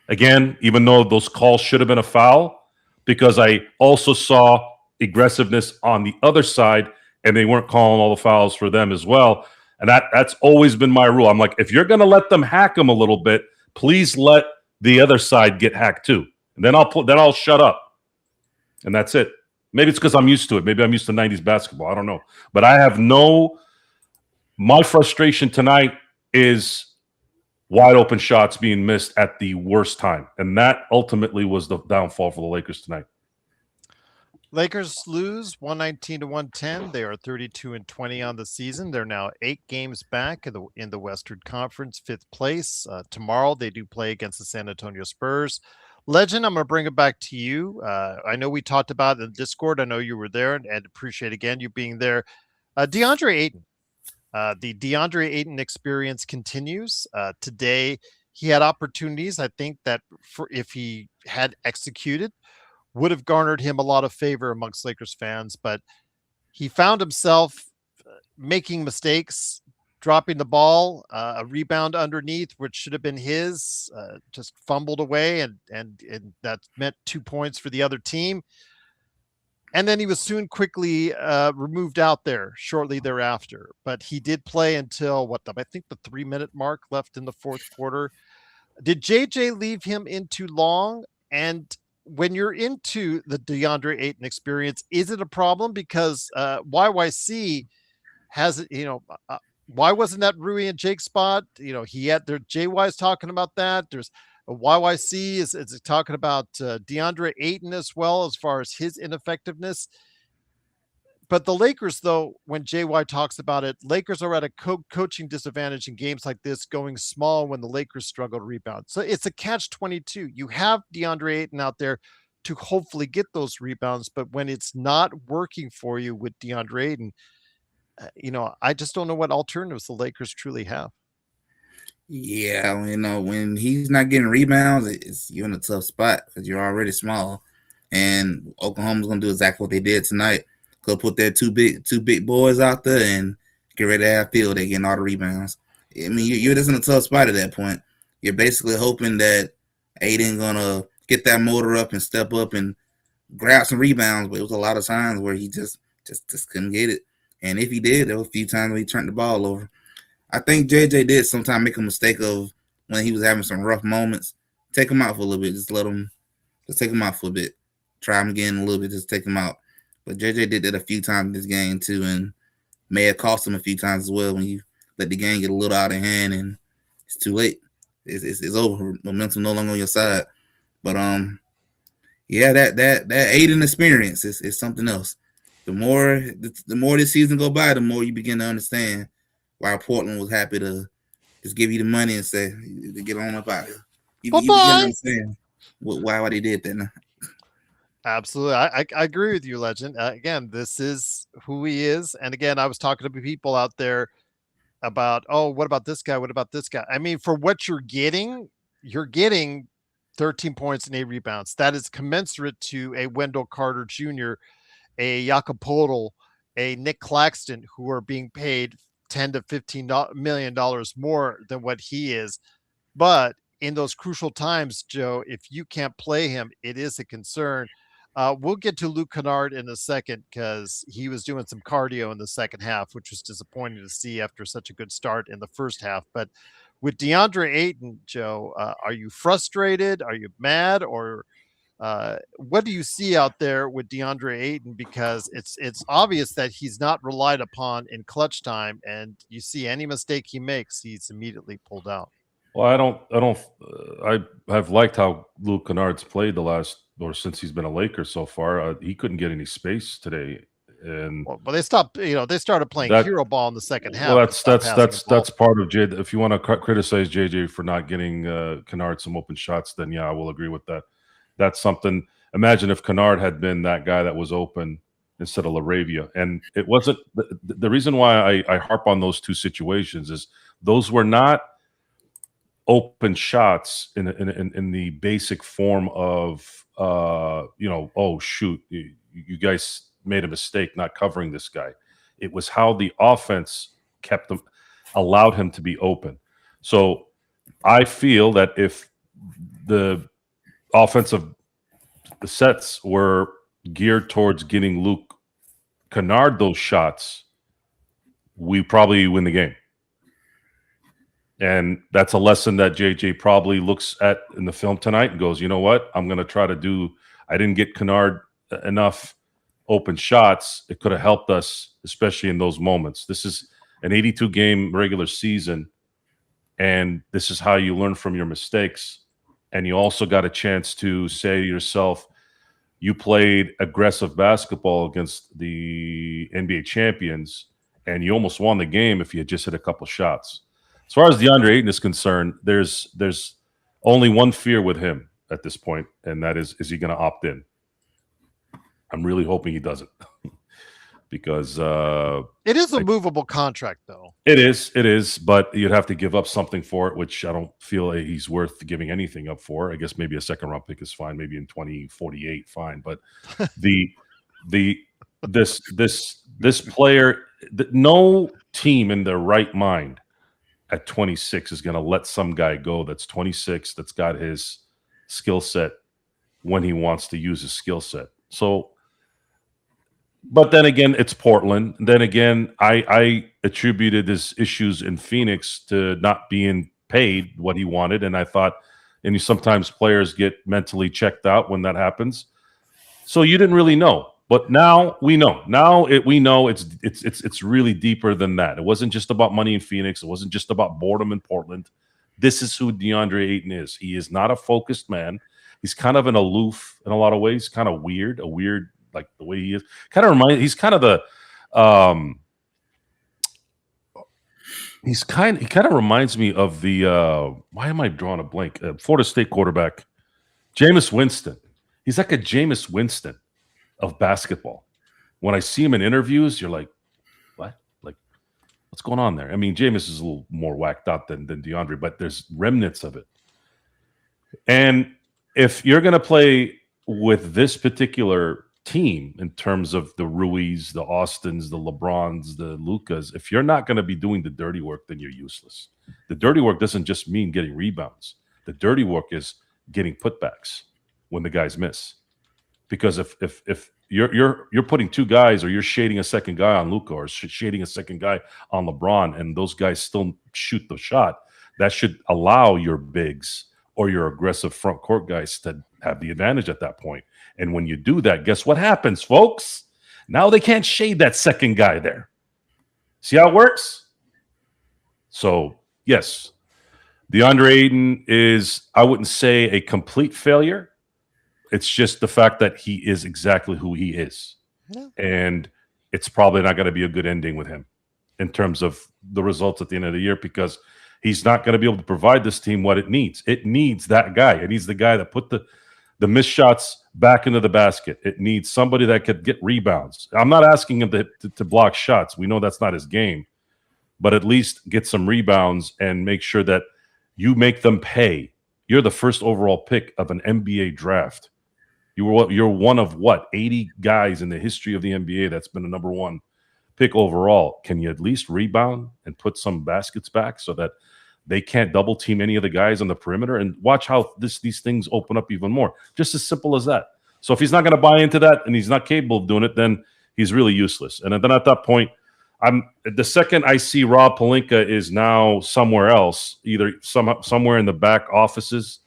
again, even though those calls should have been a foul, because I also saw aggressiveness on the other side, and they weren't calling all the fouls for them as well. And that's always been my rule. I'm like, if you're going to let them hack them a little bit, please let the other side get hacked too. And then I'll shut up. And that's it. Maybe it's because I'm used to it. Maybe I'm used to 90s basketball. I don't know. But my frustration tonight is wide open shots being missed at the worst time. And that ultimately was the downfall for the Lakers tonight. Lakers lose 119 to 110. They are 32-20 on the season. They're now 8 games back in the Western Conference, 5th place. Tomorrow they do play against the San Antonio Spurs. Legend, I'm going to bring it back to you. I know we talked about it in Discord. I know you were there, and appreciate again you being there. DeAndre Ayton, The DeAndre Ayton experience continues. Today, he had opportunities, I think, that if he had executed, would have garnered him a lot of favor amongst Lakers fans, but he found himself making mistakes, dropping the ball, a rebound underneath, which should have been his, just fumbled away, and that meant 2 points for the other team. And then he was quickly removed out there shortly thereafter. But he did play until I think the 3-minute mark left in the fourth quarter. Did JJ leave him in too long? And when you're into the DeAndre Ayton experience, is it a problem? Because YYC has, why wasn't that Rui and Jake spot? He had their JY's talking about that. There's YYC is talking about DeAndre Ayton as well, as far as his ineffectiveness. But the Lakers, though, when JY talks about it, Lakers are at a coaching disadvantage in games like this, going small when the Lakers struggle to rebound. So it's a catch-22. You have DeAndre Ayton out there to hopefully get those rebounds, but when it's not working for you with DeAndre Ayton, I just don't know what alternatives the Lakers truly have. Yeah, when he's not getting rebounds, you're in a tough spot because you're already small, and Oklahoma's gonna do exactly what they did tonight. Go put their two big boys out there and get ready to have field. They're getting all the rebounds. I mean, you're just in a tough spot at that point. You're basically hoping that Aiden gonna get that motor up and step up and grab some rebounds, but it was a lot of times where he just couldn't get it. And if he did, there were a few times when he turned the ball over. I think JJ did sometimes make a mistake of when he was having some rough moments. Take him out for a little bit. Just take him out for a bit. Try him again a little bit. Just take him out. But JJ did that a few times in this game too, and may have cost him a few times as well when you let the game get a little out of hand and it's too late. It's over. Momentum no longer on your side. But yeah, that Aiden experience is something else. The more this season go by, the more you begin to understand why Portland was happy to just give you the money and say, get on up out here. You begin to understand why they did that now. Absolutely. I agree with you, Legend. Again, this is who he is. And again, I was talking to people out there about, what about this guy? What about this guy? I mean, for what you're getting 13 points and 8 rebounds. That is commensurate to a Wendell Carter Jr., a Jakob Poeltl, a Nick Claxton, who are being paid $10 to $15 million more than what he is. But in those crucial times, Joe, if you can't play him, it is a concern. We'll get to Luke Kennard in a second because he was doing some cardio in the second half, which was disappointing to see after such a good start in the first half. But with DeAndre Ayton, Joe, are you frustrated? Are you mad? Or what do you see out there with DeAndre Ayton? Because it's obvious that he's not relied upon in clutch time, and you see any mistake he makes, he's immediately pulled out. Well, I have liked how Luke Kennard's played since he's been a Laker so far. He couldn't get any space today. And they stopped, they started playing hero ball in the second half. Well, that's part of JJ. If you want to criticize JJ for not getting Kennard some open shots, then yeah, I will agree with that. That's something. Imagine if Kennard had been that guy that was open instead of LaRavia. And it wasn't the reason why I harp on those two situations is those were not open shots in the basic form of oh shoot, you guys made a mistake not covering this guy. It was how the offense allowed him to be open. So I feel that if the sets were geared towards getting Luke Kennard those shots, we probably win the game. And that's a lesson that JJ probably looks at in the film tonight and goes, you know what? I'm going to try to I didn't get Kennard enough open shots. It could have helped us, especially in those moments. This is an 82-game regular season, and this is how you learn from your mistakes. And you also got a chance to say to yourself, you played aggressive basketball against the NBA champions, and you almost won the game if you had just hit a couple shots. As far as DeAndre Ayton is concerned, there's only one fear with him at this point, and that is he going to opt in? I'm really hoping he doesn't, because it is a movable contract, though. It is, but you'd have to give up something for it, which I don't feel he's worth giving anything up for. I guess maybe a second round pick is fine, maybe in 2048, fine. But this player, no team in their right mind at 26 is going to let some guy go that's 26, that's got his skill set when he wants to use his skill set. So, but then again, it's Portland. Then again, I attributed his issues in Phoenix to not being paid what he wanted, and I thought, and sometimes players get mentally checked out when that happens. So you didn't really know, but now we know. Now we know it's really deeper than that. It wasn't just about money in Phoenix. It wasn't just about boredom in Portland. This is who DeAndre Ayton is. He is not a focused man. He's kind of an aloof in a lot of ways, kind of weird, like the way he is. He's kind of the he kind of reminds me of the why am I drawing a blank? Florida State quarterback, Jameis Winston. He's like a Jameis Winston of basketball. When I see him in interviews, you're like, what? Like, what's going on there? I mean, Jameis is a little more whacked out than DeAndre, but there's remnants of it. And if you're going to play with this particular team in terms of the Ruiz, the Austins, the LeBrons, the Lucas, if you're not going to be doing the dirty work, then you're useless. The dirty work doesn't just mean getting rebounds. The dirty work is getting putbacks when the guys miss. Because if you're putting two guys, or you're shading a second guy on Luka, or shading a second guy on LeBron, and those guys still shoot the shot, that should allow your bigs or your aggressive front court guys to have the advantage at that point. And when you do that, guess what happens, folks? Now they can't shade that second guy there. See how it works? So, yes, DeAndre Ayton is, I wouldn't say a complete failure. It's just the fact that he is exactly who he is. Yeah. And it's probably not going to be a good ending with him in terms of the results at the end of the year, because he's not going to be able to provide this team what it needs. It needs that guy. It needs the guy that put the missed shots back into the basket. It needs somebody that could get rebounds. I'm not asking him to block shots. We know that's not his game. But at least get some rebounds and make sure that you make them pay. You're the first overall pick of an NBA draft. You're one of 80 guys in the history of the NBA that's been a number one pick overall. Can you at least rebound and put some baskets back so that they can't double team any of the guys on the perimeter? And watch how these things open up even more. Just as simple as that. So if he's not going to buy into that and he's not capable of doing it, then he's really useless. And then at that point, the second I see Rob Pelinka is now somewhere else, either somewhere in the back offices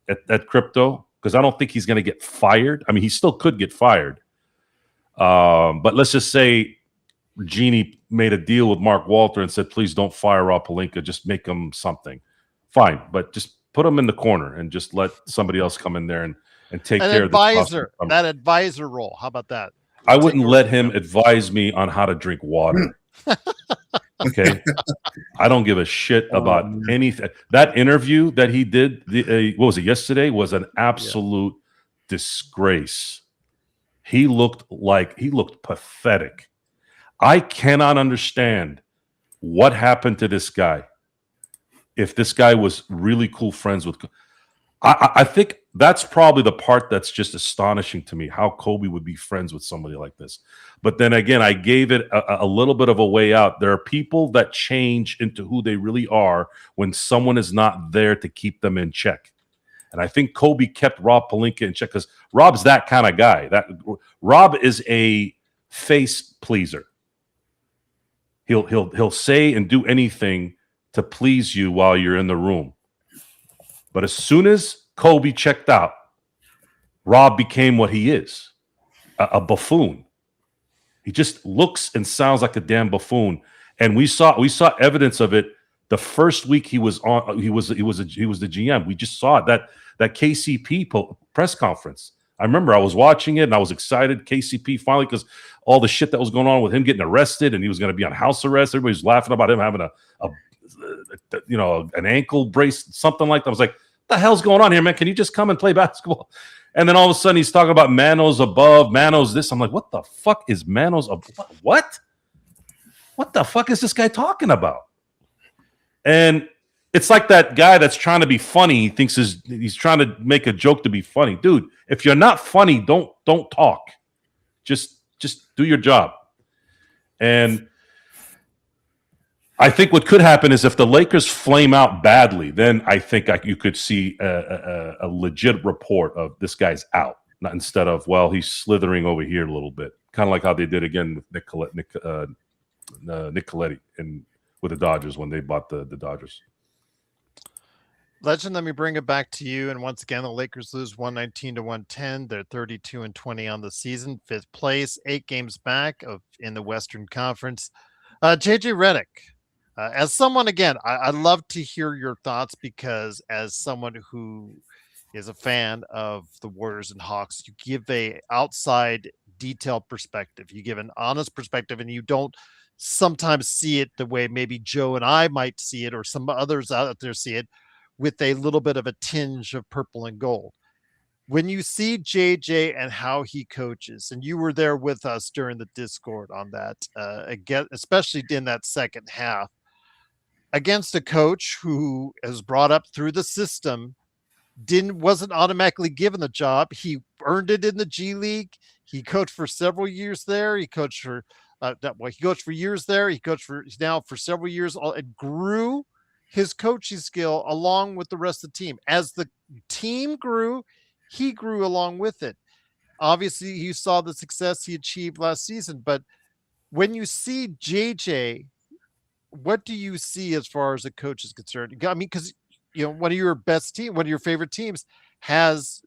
at Crypto, because I don't think he's going to get fired. I mean, he still could get fired. But let's just say Genie made a deal with Mark Walter and said, please don't fire Rob Pelinka, just make him something. Fine, but just put him in the corner and just let somebody else come in there and take care of that advisor role. How about that? I wouldn't let him advise me on how to drink water. Okay. I don't give a shit about anything. That interview that he did, what was it, yesterday, was an absolute disgrace. He looked pathetic. I cannot understand what happened to this guy. If this guy was really cool friends with, I think that's probably the part that's just astonishing to me, how Kobe would be friends with somebody like this. But then again, I gave it a little bit of a way out. There are people that change into who they really are when someone is not there to keep them in check. And I think Kobe kept Rob Pelinka in check because Rob's that kind of guy. Rob is a face pleaser. He'll say and do anything to please you while you're in the room. But as soon as Kobe checked out, Rob became what he is, a buffoon. He just looks and sounds like a damn buffoon. And we saw evidence of it the first week he was on. He was the GM. We just saw it, that KCP press conference. I remember I was watching it and I was excited. KCP finally, because all the shit that was going on with him getting arrested and he was going to be on house arrest. Everybody was laughing about him having an ankle brace, something like that. I was like, what the hell's going on here, man? Can you just come and play basketball? And then all of a sudden he's talking about Manos above, Manos this. I'm like, what the fuck is Manos above? What? What the fuck is this guy talking about? And it's like that guy that's trying to be funny. He thinks he's trying to make a joke to be funny. Dude, if you're not funny, don't talk. Just do your job. And I think what could happen is if the Lakers flame out badly, then I think you could see a legit report of this guy's out, not instead of, well, he's slithering over here a little bit, kind of like how they did again with Nick Colletti and with the Dodgers when they bought the Dodgers. Legend, let me bring it back to you. And once again, the Lakers lose 119 to 110. They're 32-20 on the season, 5th place, 8 games back in the Western Conference. JJ Redick, as someone, again, I'd love to hear your thoughts, because as someone who is a fan of the Warriors and Hawks, you give a outside detailed perspective. You give an honest perspective, and you don't sometimes see it the way maybe Joe and I might see it, or some others out there see it, with a little bit of a tinge of purple and gold. When you see JJ and how he coaches, and you were there with us during the Discord on that, again, especially in that second half, against a coach who is brought up through the system, wasn't automatically given the job. He earned it in the G League. He coached for several years there. He coached for he coached for years there. He coached for now for several years, and grew his coaching skill along with the rest of the team. As the team grew, he grew along with it. Obviously, you saw the success he achieved last season, but when you see JJ, what do you see as far as a coach is concerned? I mean, because one of your favorite teams has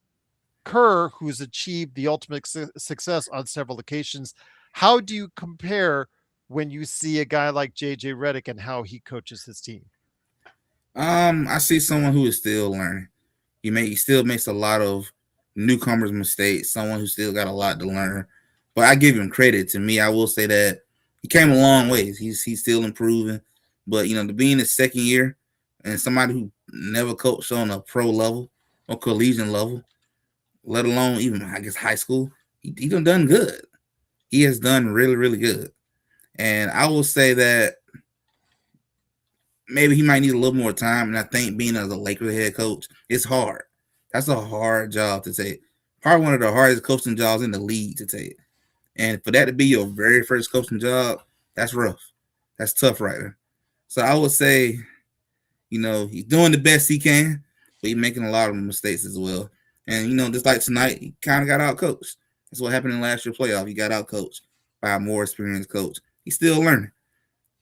Kerr, who's achieved the ultimate success on several occasions. How do you compare when you see a guy like JJ Redick and how he coaches his team? I see someone who is still learning. He still makes a lot of newcomers' mistakes. Someone who still got a lot to learn. But I give him credit. To me, I will say that he came a long ways. He's still improving. But to be in his second year and somebody who never coached on a pro level or collegiate level, let alone even high school, he done good. He has done really, really good. And I will say that maybe he might need a little more time. And I think being as a Lakers head coach, it's hard. That's a hard job to take. Probably one of the hardest coaching jobs in the league to take. And for that to be your very first coaching job, that's rough. That's tough right there. So I would say, he's doing the best he can, but he's making a lot of mistakes as well. And, just like tonight, he kind of got out coached. That's what happened in last year's playoff. He got out coached by a more experienced coach. He's still learning.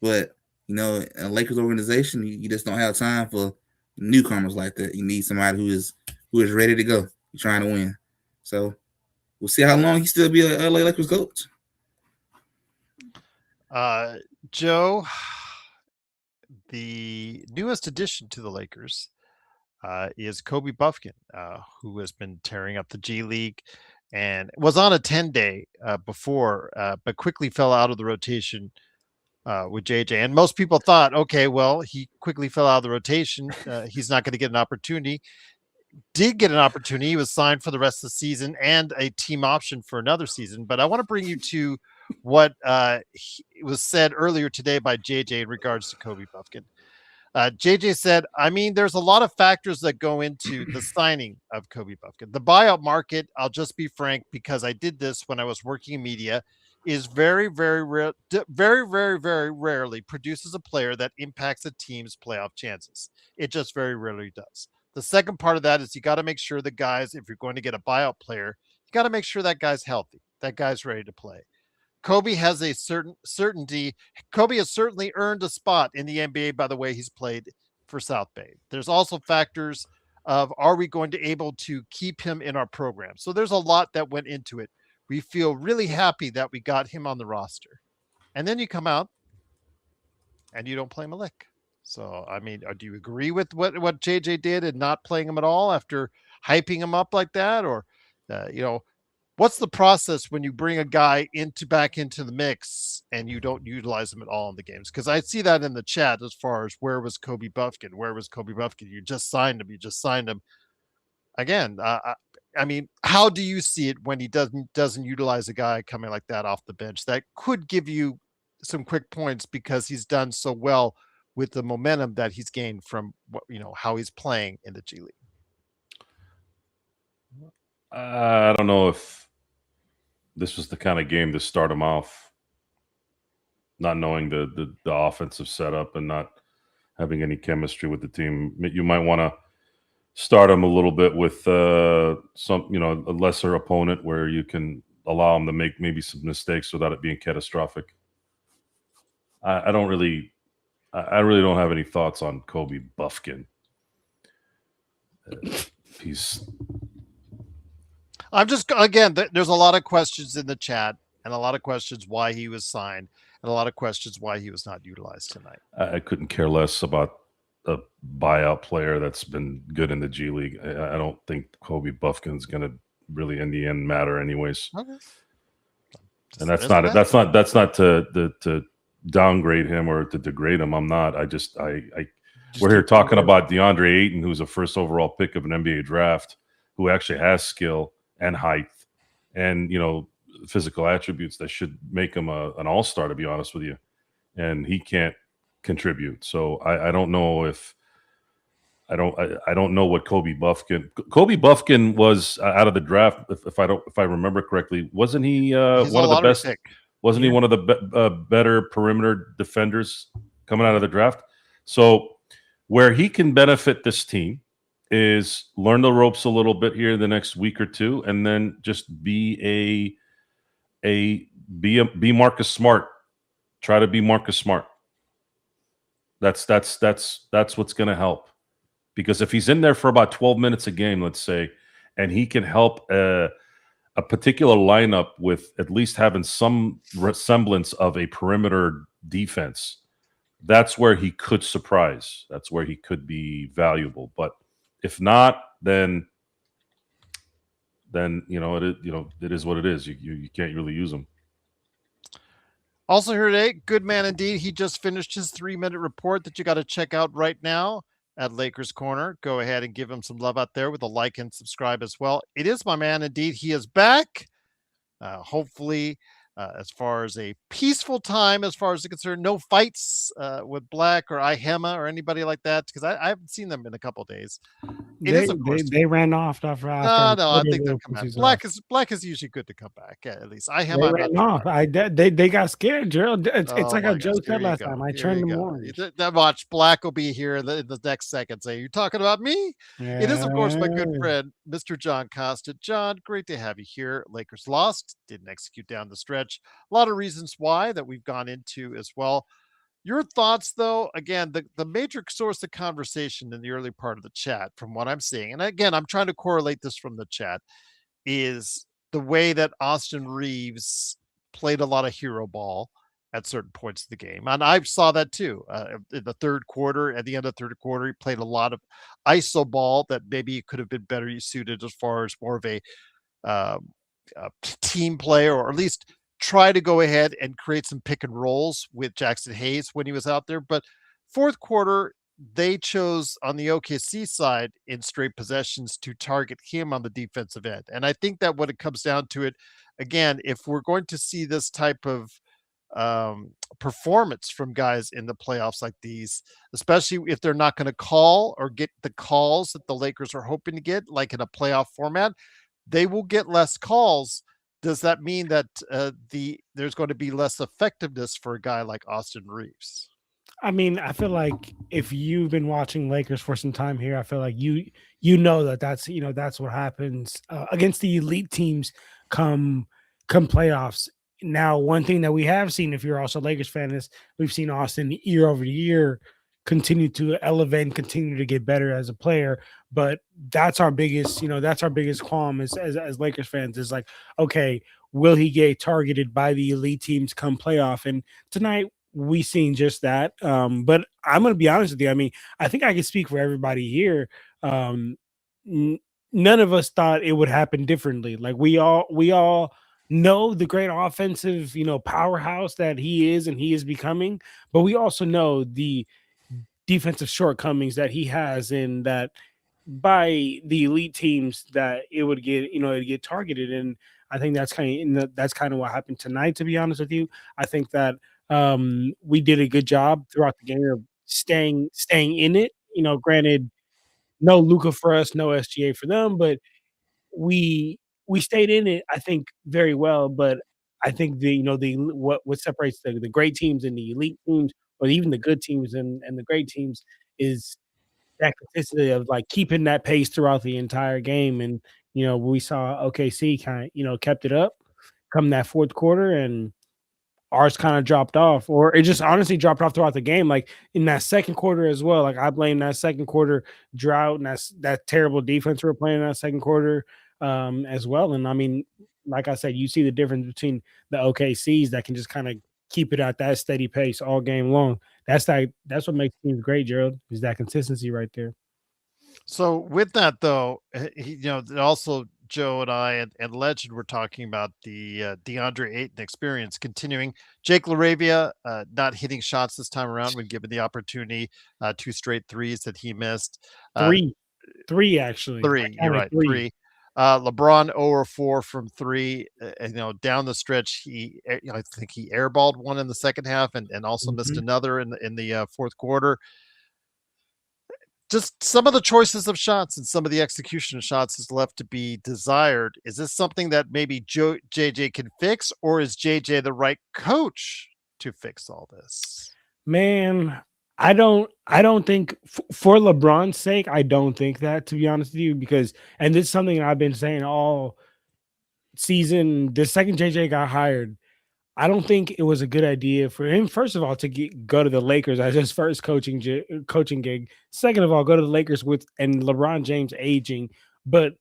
But in a Lakers organization, you just don't have time for newcomers like that. You need somebody who is ready to go. You're trying to win. So we'll see how long he still be a LA Lakers coach. Joe, the newest addition to the Lakers is Kobe Buffkin, who has been tearing up the G League and was on a 10-day before, but quickly fell out of the rotation with JJ. And most people thought, okay, well, he quickly fell out of the rotation. He's not going to get an opportunity. Did get an opportunity. He was signed for the rest of the season and a team option for another season. But I want to bring you to what was said earlier today by JJ in regards to Kobe Buffkin. JJ said, there's a lot of factors that go into the signing of Kobe Buffkin. The buyout market, I'll just be frank, because I did this when I was working in media, is very, very rare, very, very, very rarely produces a player that impacts a team's playoff chances. It just very rarely does. The second part of that is you got to make sure the guys, if you're going to get a buyout player, you got to make sure that guy's healthy, that guy's ready to play. Kobe has a certain certainty. Kobe has certainly earned a spot in the NBA by the way he's played for South Bay. There's also factors of, are we going to able to keep him in our program? So there's a lot that went into it. We feel really happy that we got him on the roster. And then you come out and you don't play him a lick. So, do you agree with what JJ did and not playing him at all after hyping him up like that? Or, what's the process when you bring a guy back into the mix and you don't utilize him at all in the games? Because I see that in the chat as far as where was Kobe Buffkin? Where was Kobe Buffkin? You just signed him. Again, I mean, how do you see it when he doesn't utilize a guy coming like that off the bench that could give you some quick points because he's done so well with the momentum that he's gained from how he's playing in the G League? I don't know if this was the kind of game to start him off, not knowing the offensive setup and not having any chemistry with the team. You might want to start him a little bit with some, a lesser opponent where you can allow him to make maybe some mistakes without it being catastrophic. I really don't have any thoughts on Kobe Buffkin. I'm just, again, there's a lot of questions in the chat and a lot of questions why he was signed and a lot of questions why he was not utilized tonight. I couldn't care less about a buyout player that's been good in the G League. I don't think Kobe Buffkin's going to really, in the end, matter anyways. Okay. And that's not to downgrade him or to degrade him. I'm not. We're here talking about DeAndre Ayton, who's a first overall pick of an NBA draft, who actually has skill and height and physical attributes that should make him an all-star, to be honest with you. And he can't contribute. So I don't know if I don't know what Kobe Buffkin was out of the draft. If I remember correctly, wasn't he one of the best? Pick. Wasn't he one of the better perimeter defenders coming out of the draft? So where he can benefit this team is learn the ropes a little bit here in the next week or two, and then just be Marcus Smart. Try to be Marcus Smart. That's what's going to help. Because if he's in there for about 12 minutes a game, let's say, and he can help a particular lineup with at least having some semblance of a perimeter defense, that's where he could surprise. That's where he could be valuable. But if not, then it is what it is. You can't really use him. Also here today, good man indeed. He just finished his 3-minute report that you got to check out right now at Lakers Corner. Go ahead and give him some love out there with a like and subscribe as well. It is my man indeed. He is back. Hopefully, as far as a peaceful time, as far as it's concerned, no fights with Black or Ihema or anybody like that, because I haven't seen them in a couple of days. They ran off after. No, I think they'll come back. Black is usually good to come back. Yeah, at least Ihema ran off. They got scared, Gerald. It's like how Joe said last time. I turned them on. Watch, Black will be here in the next second. Say, "You talking about me?" Yeah. It is, of course, my good friend, Mr. John Costa. John, great to have you here. Lakers lost, didn't execute down the stretch. A lot of reasons why that we've gone into as well. Your thoughts, though, again, the major source of conversation in the early part of the chat, from what I'm seeing, and again, I'm trying to correlate this from the chat, is the way that Austin Reeves played a lot of hero ball at certain points of the game. And I saw that too. In the third quarter, at the end of the third quarter, he played a lot of ISO ball that maybe could have been better suited as far as more of a team play, or at least try to go ahead and create some pick and rolls with Jackson Hayes when he was out there. But fourth quarter, they chose on the OKC side in straight possessions to target him on the defensive end. And I think that when it comes down to it, again, if we're going to see this type of performance from guys in the playoffs like these, especially if they're not going to call or get the calls that the Lakers are hoping to get, like in a playoff format, they will get less calls. Does that mean that there's going to be less effectiveness for a guy like Austin Reeves? I mean, I feel like if you've been watching Lakers for some time here, I feel like you know that's what happens against the elite teams come playoffs. Now, one thing that we have seen, if you're also a Lakers fan, is we've seen Austin year over year continue to elevate and continue to get better as a player. But that's our biggest qualm as Lakers fans, is like, okay, will he get targeted by the elite teams come playoff? And tonight we seen just that. But I'm going to be honest with you. I mean, I think I can speak for everybody here. None of us thought it would happen differently. Like we all know the great offensive, powerhouse that he is and he is becoming, but we also know the defensive shortcomings that he has, in that by the elite teams that it would get, it'd get targeted. And I think that's kind of what happened tonight, to be honest with you. I think that we did a good job throughout the game of staying in it. Granted, no Luca for us, no SGA for them, but we we stayed in it, I think, very well. But I think what separates the great teams and the elite teams, or even the good teams and the great teams, is that consistency of like keeping that pace throughout the entire game. And we saw OKC kind of kept it up come that fourth quarter, and ours kind of dropped off, or it just honestly dropped off throughout the game. Like in that second quarter as well. Like I blame that second quarter drought and that terrible defense we were playing in that second quarter as well. And I mean, like I said, you see the difference between the OKCs that can just kind of keep it at that steady pace all game long. That's what makes teams great, Gerald, is that consistency right there. So with that though, also Joe and I and Legend were talking about the DeAndre Ayton experience continuing. Jake LaRavia not hitting shots this time around when given the opportunity. 2 straight threes that he missed. Three actually. Three. You're right. Three. LeBron 0-4 from three. Down the stretch, I think he airballed one in the second half and also missed another in the fourth quarter. Just some of the choices of shots and some of the execution of shots is left to be desired. Is this something that maybe JJ can fix, or is JJ the right coach to fix all this? Man, I don't think for LeBron's sake, I don't think that, to be honest with you, because, and this is something I've been saying all season, the second JJ got hired, I don't think it was a good idea for him, first of all, to go to the Lakers as his first coaching gig. Second of all, go to the Lakers and LeBron James aging. But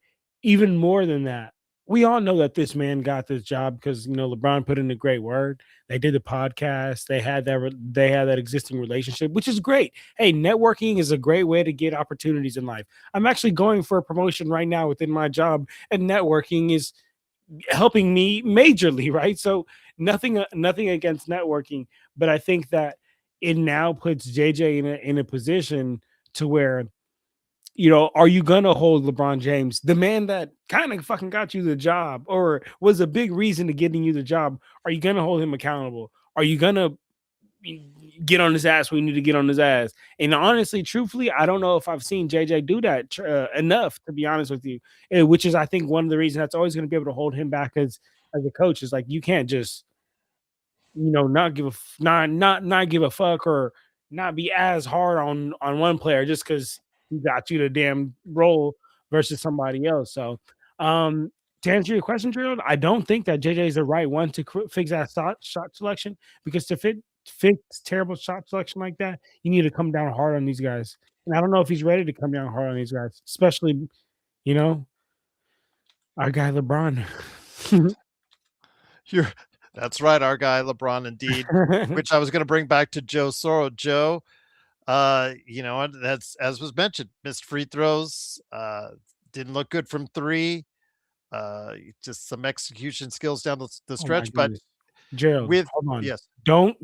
even more than that, we all know that this man got this job because LeBron put in a great word. They did the podcast. They had that existing relationship, which is great. Hey, networking is a great way to get opportunities in life. I'm actually going for a promotion right now within my job, and networking is helping me majorly, right? So nothing against networking, but I think that it now puts JJ in a position to where, are you gonna hold LeBron James, the man that kind of fucking got you the job or was a big reason to getting you the job? Are you gonna hold him accountable? Are you gonna get on his ass when you need to get on his ass? And honestly, truthfully, I don't know if I've seen JJ do that enough, to be honest with you, which is, I think, one of the reasons that's always going to be able to hold him back as a coach. Is like, you can't just not give a fuck or not be as hard on one player just because he got you the damn role versus somebody else. So to answer your question, Gerald, I don't think that JJ is the right one to fix that shot selection, because to fix terrible shot selection like that, you need to come down hard on these guys. And I don't know if he's ready to come down hard on these guys, especially, our guy LeBron. That's right, our guy LeBron, indeed. Which I was going to bring back to Joe Soro. Joe, that's, as was mentioned, missed free throws, didn't look good from three, just some execution skills down the stretch. But Gerald, hold on. Yes. Don't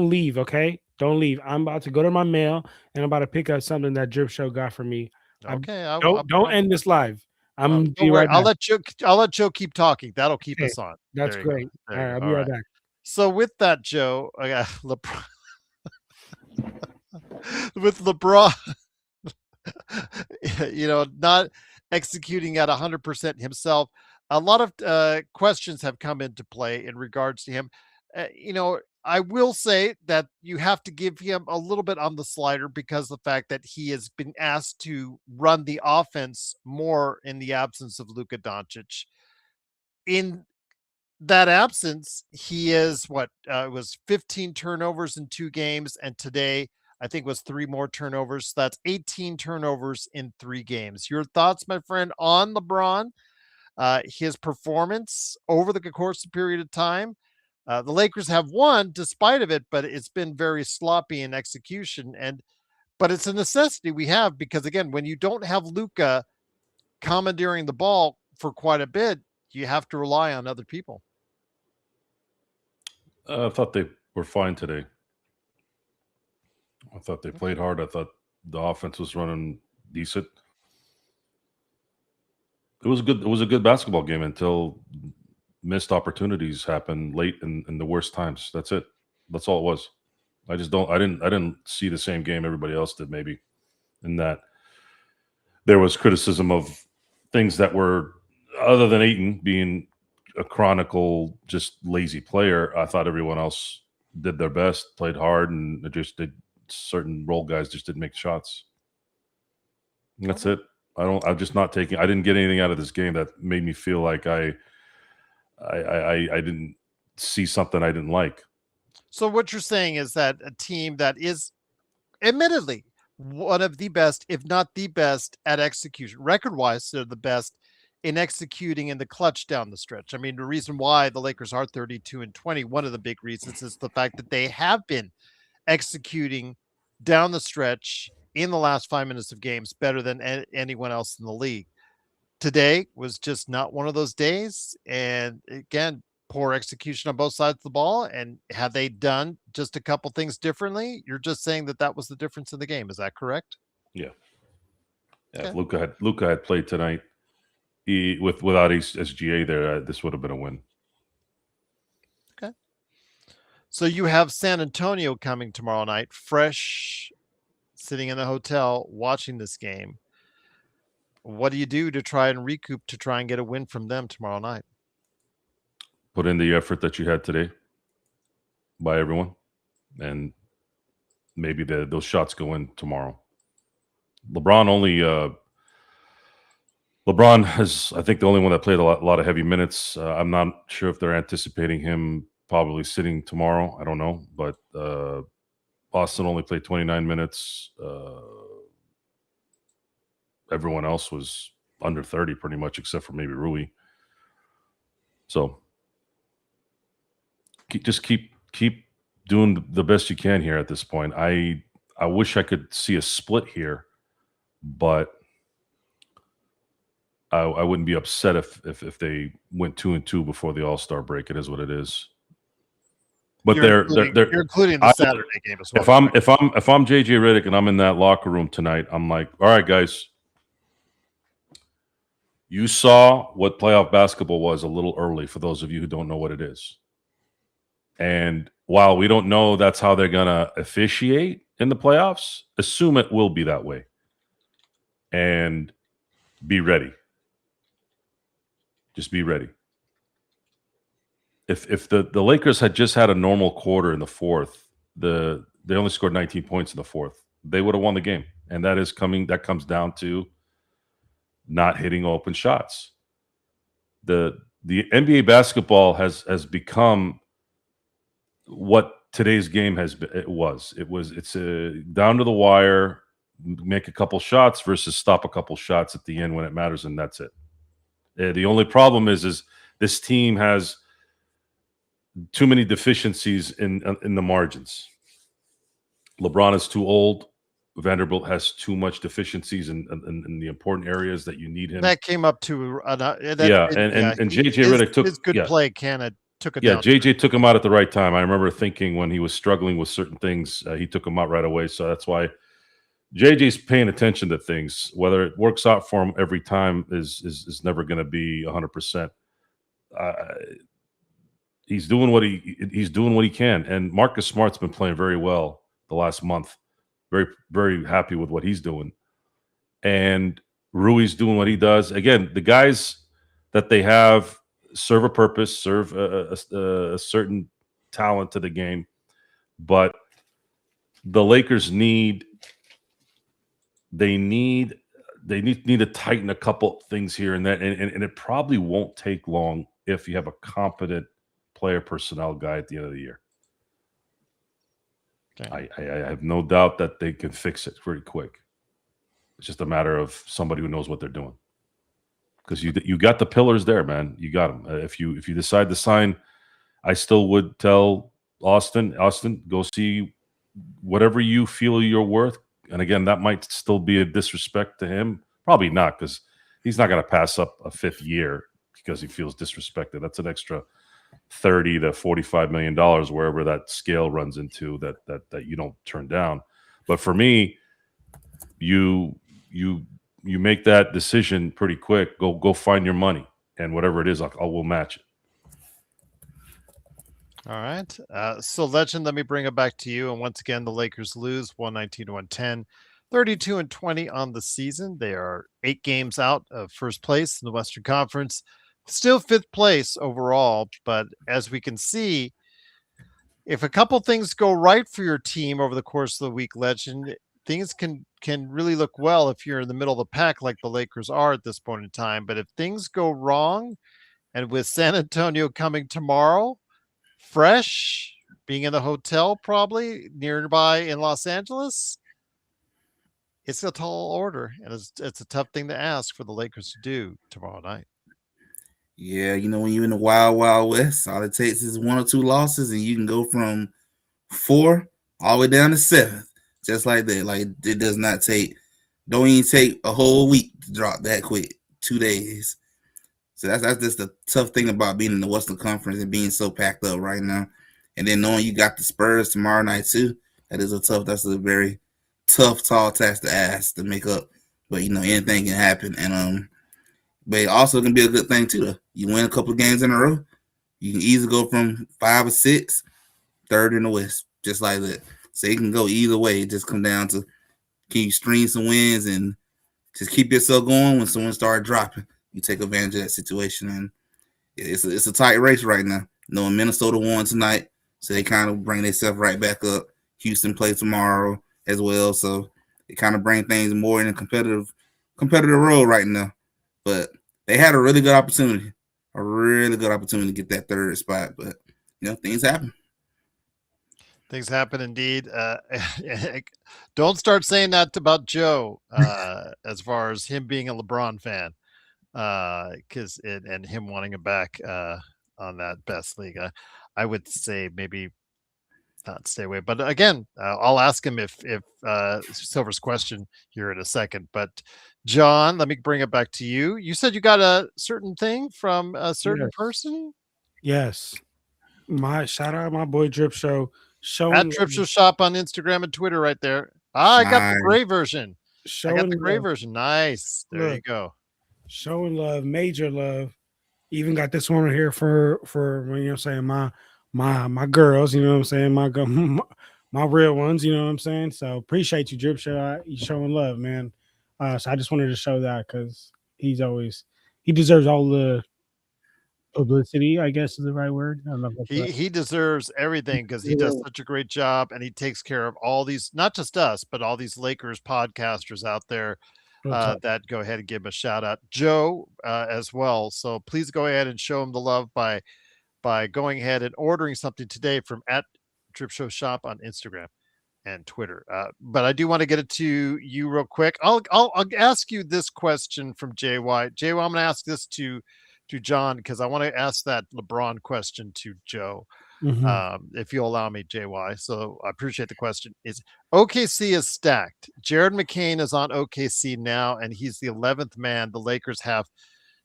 leave, okay? Don't leave. I'm about to go to my mail and I'm about to pick up something that Drip Show got for me. Okay. Don't end this live. Don't worry. I'll let Joe keep talking. That'll keep us on. That's great. All right, I'll be right back. So with that, Joe, I got LeBron. With LeBron, not executing at 100% himself, a lot of questions have come into play in regards to him. I will say that you have to give him a little bit on the slider because of the fact that he has been asked to run the offense more in the absence of Luka Doncic. In that absence, he is was 15 turnovers in 2 games, and today I think was 3 more turnovers. So that's 18 turnovers in 3 games. Your thoughts, my friend, on LeBron, his performance over the course of period of time? The Lakers have won despite of it, but it's been very sloppy in execution. But it's a necessity we have because, again, when you don't have Luka commandeering the ball for quite a bit, you have to rely on other people. I thought they were fine today. I thought they played hard. I thought the offense was running decent. It was good. It was a good basketball game until missed opportunities happened late in the worst times. That's it. That's all it was. I didn't see the same game everybody else did, maybe, in that there was criticism of things that were, other than Aiton being a chronicle just lazy player. I thought everyone else did their best, played hard, and certain role guys just didn't make shots. And that's it. I'm just not taking. I didn't get anything out of this game that made me feel like I didn't see something I didn't like. So what you're saying is that a team that is admittedly one of the best, if not the best, at execution, record-wise, they're the best in executing in the clutch down the stretch. I mean, the reason why the Lakers are 32-20, one of the big reasons is the fact that they have been executing down the stretch in the last 5 minutes of games better than anyone else in the league. Today was just not one of those days. And again, poor execution on both sides of the ball. And had they done just a couple things differently, you're just saying that that was the difference in the game. Is that correct? Yeah. Okay. If Luka had played tonight, without SGA there, this would have been a win. Okay. So you have San Antonio coming tomorrow night, fresh, sitting in the hotel watching this game. What do you do to try and recoup, to try and get a win from them tomorrow night? Put in the effort that you had today by everyone, and maybe those shots go in tomorrow. LeBron is, I think, the only one that played a lot of heavy minutes. I'm not sure if they're anticipating him probably sitting tomorrow. I don't know, but Austin only played 29 minutes. Everyone else was under 30 pretty much, except for maybe Rui. So just keep doing the best you can here at this point. I wish I could see a split here, but I wouldn't be upset if they went 2-2 before the All-Star break. It is what it is. But you're including the Saturday game as well. If I'm JJ Redick and I'm in that locker room tonight, I'm like, all right, guys, you saw what playoff basketball was a little early for those of you who don't know what it is. And while we don't know that's how they're going to officiate in the playoffs, assume it will be that way. And be ready. Just be ready. If the Lakers had just had a normal quarter in the fourth, they only scored 19 points in the fourth, they would have won the game. And that comes down to not hitting open shots. The NBA basketball has become what today's game has been. It's a down to the wire, make a couple shots versus stop a couple shots at the end when it matters, and that's it. The only problem is this team has too many deficiencies in the margins. LeBron is too old. Vanderbilt has too much deficiencies in the important areas that you need him. That came up to and JJ Redick his good play. Canada took it. Yeah, down. JJ took him out at the right time. I remember thinking when he was struggling with certain things, he took him out right away. So that's why JJ's paying attention to things. Whether it works out for him every time is never going to be 100%. He's doing what he can, and Marcus Smart's been playing very well the last month. Very, very happy with what he's doing, and Rui's doing what he does. Again, the guys that they have serve a purpose, serve a certain talent to the game, but the Lakers need to tighten a couple things here and that, and it probably won't take long if you have a competent player personnel guy at the end of the year. Okay. I have no doubt that they can fix it pretty quick. It's just a matter of somebody who knows what they're doing. Because you got the pillars there, man. You got them. If you decide to sign, I still would tell Austin, go see whatever you feel you're worth. And again, that might still be a disrespect to him. Probably not, because he's not going to pass up a fifth year because he feels disrespected. That's an extra $30 to $45 million, wherever that scale runs into, that you don't turn down. But for me, you you make that decision pretty quick. Go find your money, and whatever it is, we'll match it. All right. So, Legend, let me bring it back to you. And once again, the Lakers lose 119 to 110, 32-20 on the season. They are 8 games out of first place in the Western Conference, still 5th place overall. But as we can see, if a couple things go right for your team over the course of the week, Legend, things can really look well if you're in the middle of the pack like the Lakers are at this point in time. But if things go wrong, and with San Antonio coming tomorrow, fresh, being in the hotel probably nearby in Los Angeles, it's a tall order, and it's a tough thing to ask for the Lakers to do tomorrow night. Yeah, when you're in the wild, wild west, all it takes is 1 or 2 losses, and you can go from 4 all the way down to 7th, just like that. Like, it does not don't even take a whole week to drop that quick, 2 days. So that's just the tough thing about being in the Western Conference and being so packed up right now. And then knowing you got the Spurs tomorrow night too, that's a very tough, tall task to ask to make up. But anything can happen. And but it also can be a good thing too, though. You win a couple of games in a row, you can easily go from 5 or 6, 3rd in the West, just like that. So it can go either way. It just come down to, can you string some wins and just keep yourself going when someone starts dropping. You take advantage of that situation, and it's a tight race right now. Knowing Minnesota won tonight, so they kind of bring themselves right back up. Houston plays tomorrow as well, so it kind of brings things more in a competitive role right now. But they had a really good opportunity to get that 3rd spot. But things happen. Things happen indeed. Don't start saying that about Joe as far as him being a LeBron fan. Because and him wanting him back on that best league, I would say maybe not stay away. But again, I'll ask him if Silver's question here in a second. But John, let me bring it back to you. You said you got a certain thing from a certain person. Yes, my shout out my boy Drip Show. At Drip Show Shop on Instagram and Twitter, right there. I got the gray version. I got the gray version. Nice. There you go. Showing love, major love. Even got this one right here for saying my girls, I'm saying, my real ones, what I'm saying. So appreciate you, Drip Show. You showing love, man. So I just wanted to show that because he deserves all the publicity, I guess is the right word. I don't know if that's right. He deserves everything because he does such a great job, and he takes care of all these, not just us, but all these Lakers podcasters out there. That go ahead and give him a shout out, Joe, as well. So please go ahead and show him the love by going ahead and ordering something today from at Drip Show Shop on Instagram and Twitter. But I do want to get it to you real quick. I'll ask you this question from JY. JY, I'm going to ask this to John because I want to ask that LeBron question to Joe. If you'll allow me, JY. So I appreciate the question. Is OKC is stacked. Jared McCain is on OKC now, and he's the 11th man the Lakers have.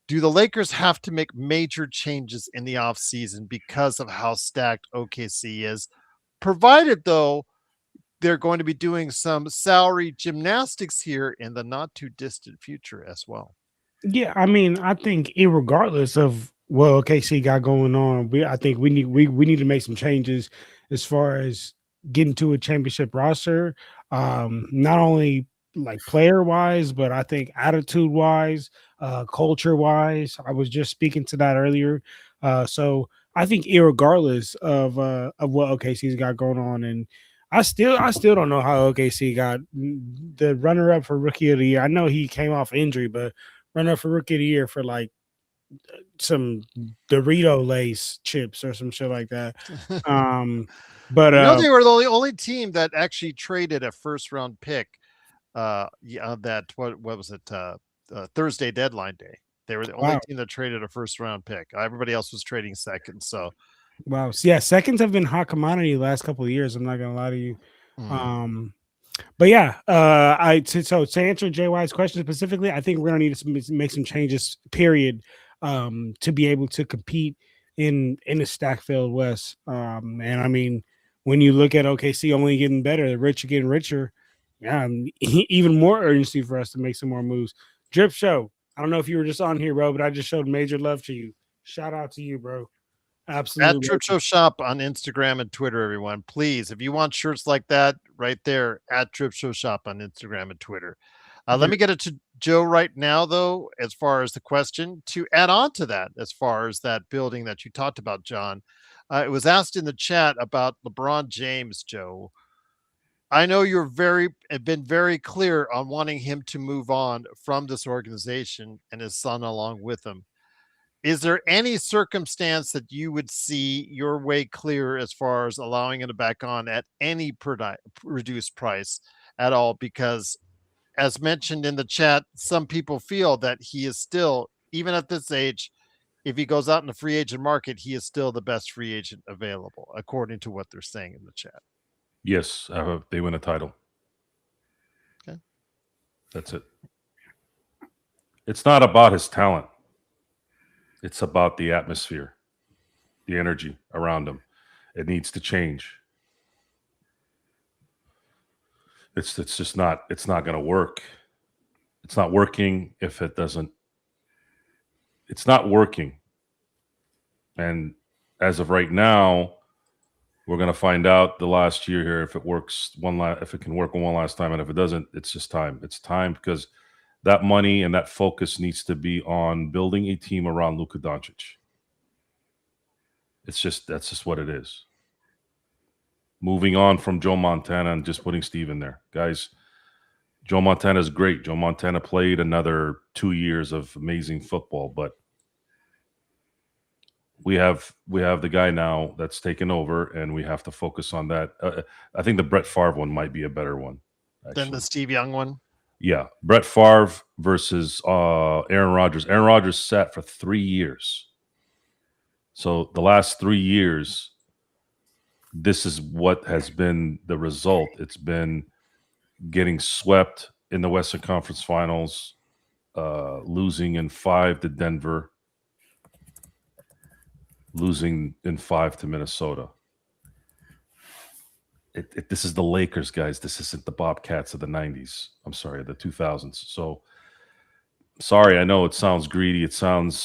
Do the Lakers have to make major changes in the offseason because of how stacked OKC is? Provided, though, they're going to be doing some salary gymnastics here in the not too distant future as well. Yeah, I mean, I think irregardless of what OKC got going on, I think we need to make some changes as far as getting to a championship roster. Not only like player wise, but I think attitude wise, culture wise. I was just speaking to that earlier. So I think irregardless of what OKC's got going on, and I still don't know how OKC got the runner up for rookie of the year. I know he came off injury, but runner up for rookie of the year for like some Dorito Lace chips or some shit like that. But they were the only team that actually traded a first round pick. That what was it? Thursday deadline day. They were the only team that traded a first round pick. Everybody else was trading seconds. So, wow, yeah, seconds have been hot commodity the last couple of years. I'm not gonna lie to you. But yeah, so to answer JY's question specifically, I think we're gonna need to make some changes. Period. To be able to compete in the stack-filled West. And I mean, when you look at OKC only getting better, the rich are getting richer. even more urgency for us to make some more moves. Drip Show. I don't know if you were just on here, bro, but I just showed major love to you. Shout out to you, bro. At Absolutely. Trip Show Shop on Instagram and Twitter, everyone. Please, if you want shirts like that, right there at Trip Show Shop on Instagram and Twitter. Let me get it to Joe right now, though, as far as the question to add on to that, as far as that building that you talked about, John. It was asked in the chat about LeBron James, Joe. I know have been very clear on wanting him to move on from this organization and his son along with him. Is there any circumstance that you would see your way clear as far as allowing him to back on at any reduced price at all? Because as mentioned in the chat, some people feel that he is still, even at this age, if he goes out in the free agent market, he is still the best free agent available, according to what they're saying in the chat. Yes, they win a title. Okay. That's it. It's not about his talent. It's about the atmosphere, the energy around him. It needs to change. It's just not. It's not going to work. It's not working if it doesn't. It's not working. And as of right now, we're going to find out the last year here if it works if it can work one last time, and if it doesn't, it's just time. It's time because that money and that focus needs to be on building a team around Luka Doncic. That's just what it is. Moving on from Joe Montana and just putting Steve in there, guys. Joe Montana is great. Joe Montana played another 2 years of amazing football, but we have the guy now that's taken over, and we have to focus on that. I think the Brett Favre one might be a better one than the Steve Young one. Yeah, Brett Favre versus Aaron Rodgers. Aaron Rodgers sat for 3 years. So the last 3 years, this is what has been the result. It's been getting swept in the Western Conference Finals, losing in 5 to Denver, losing in 5 to Minnesota. This is the Lakers, guys. This isn't the Bobcats of the 90s. I'm sorry, the 2000s. So, sorry, I know it sounds greedy. It sounds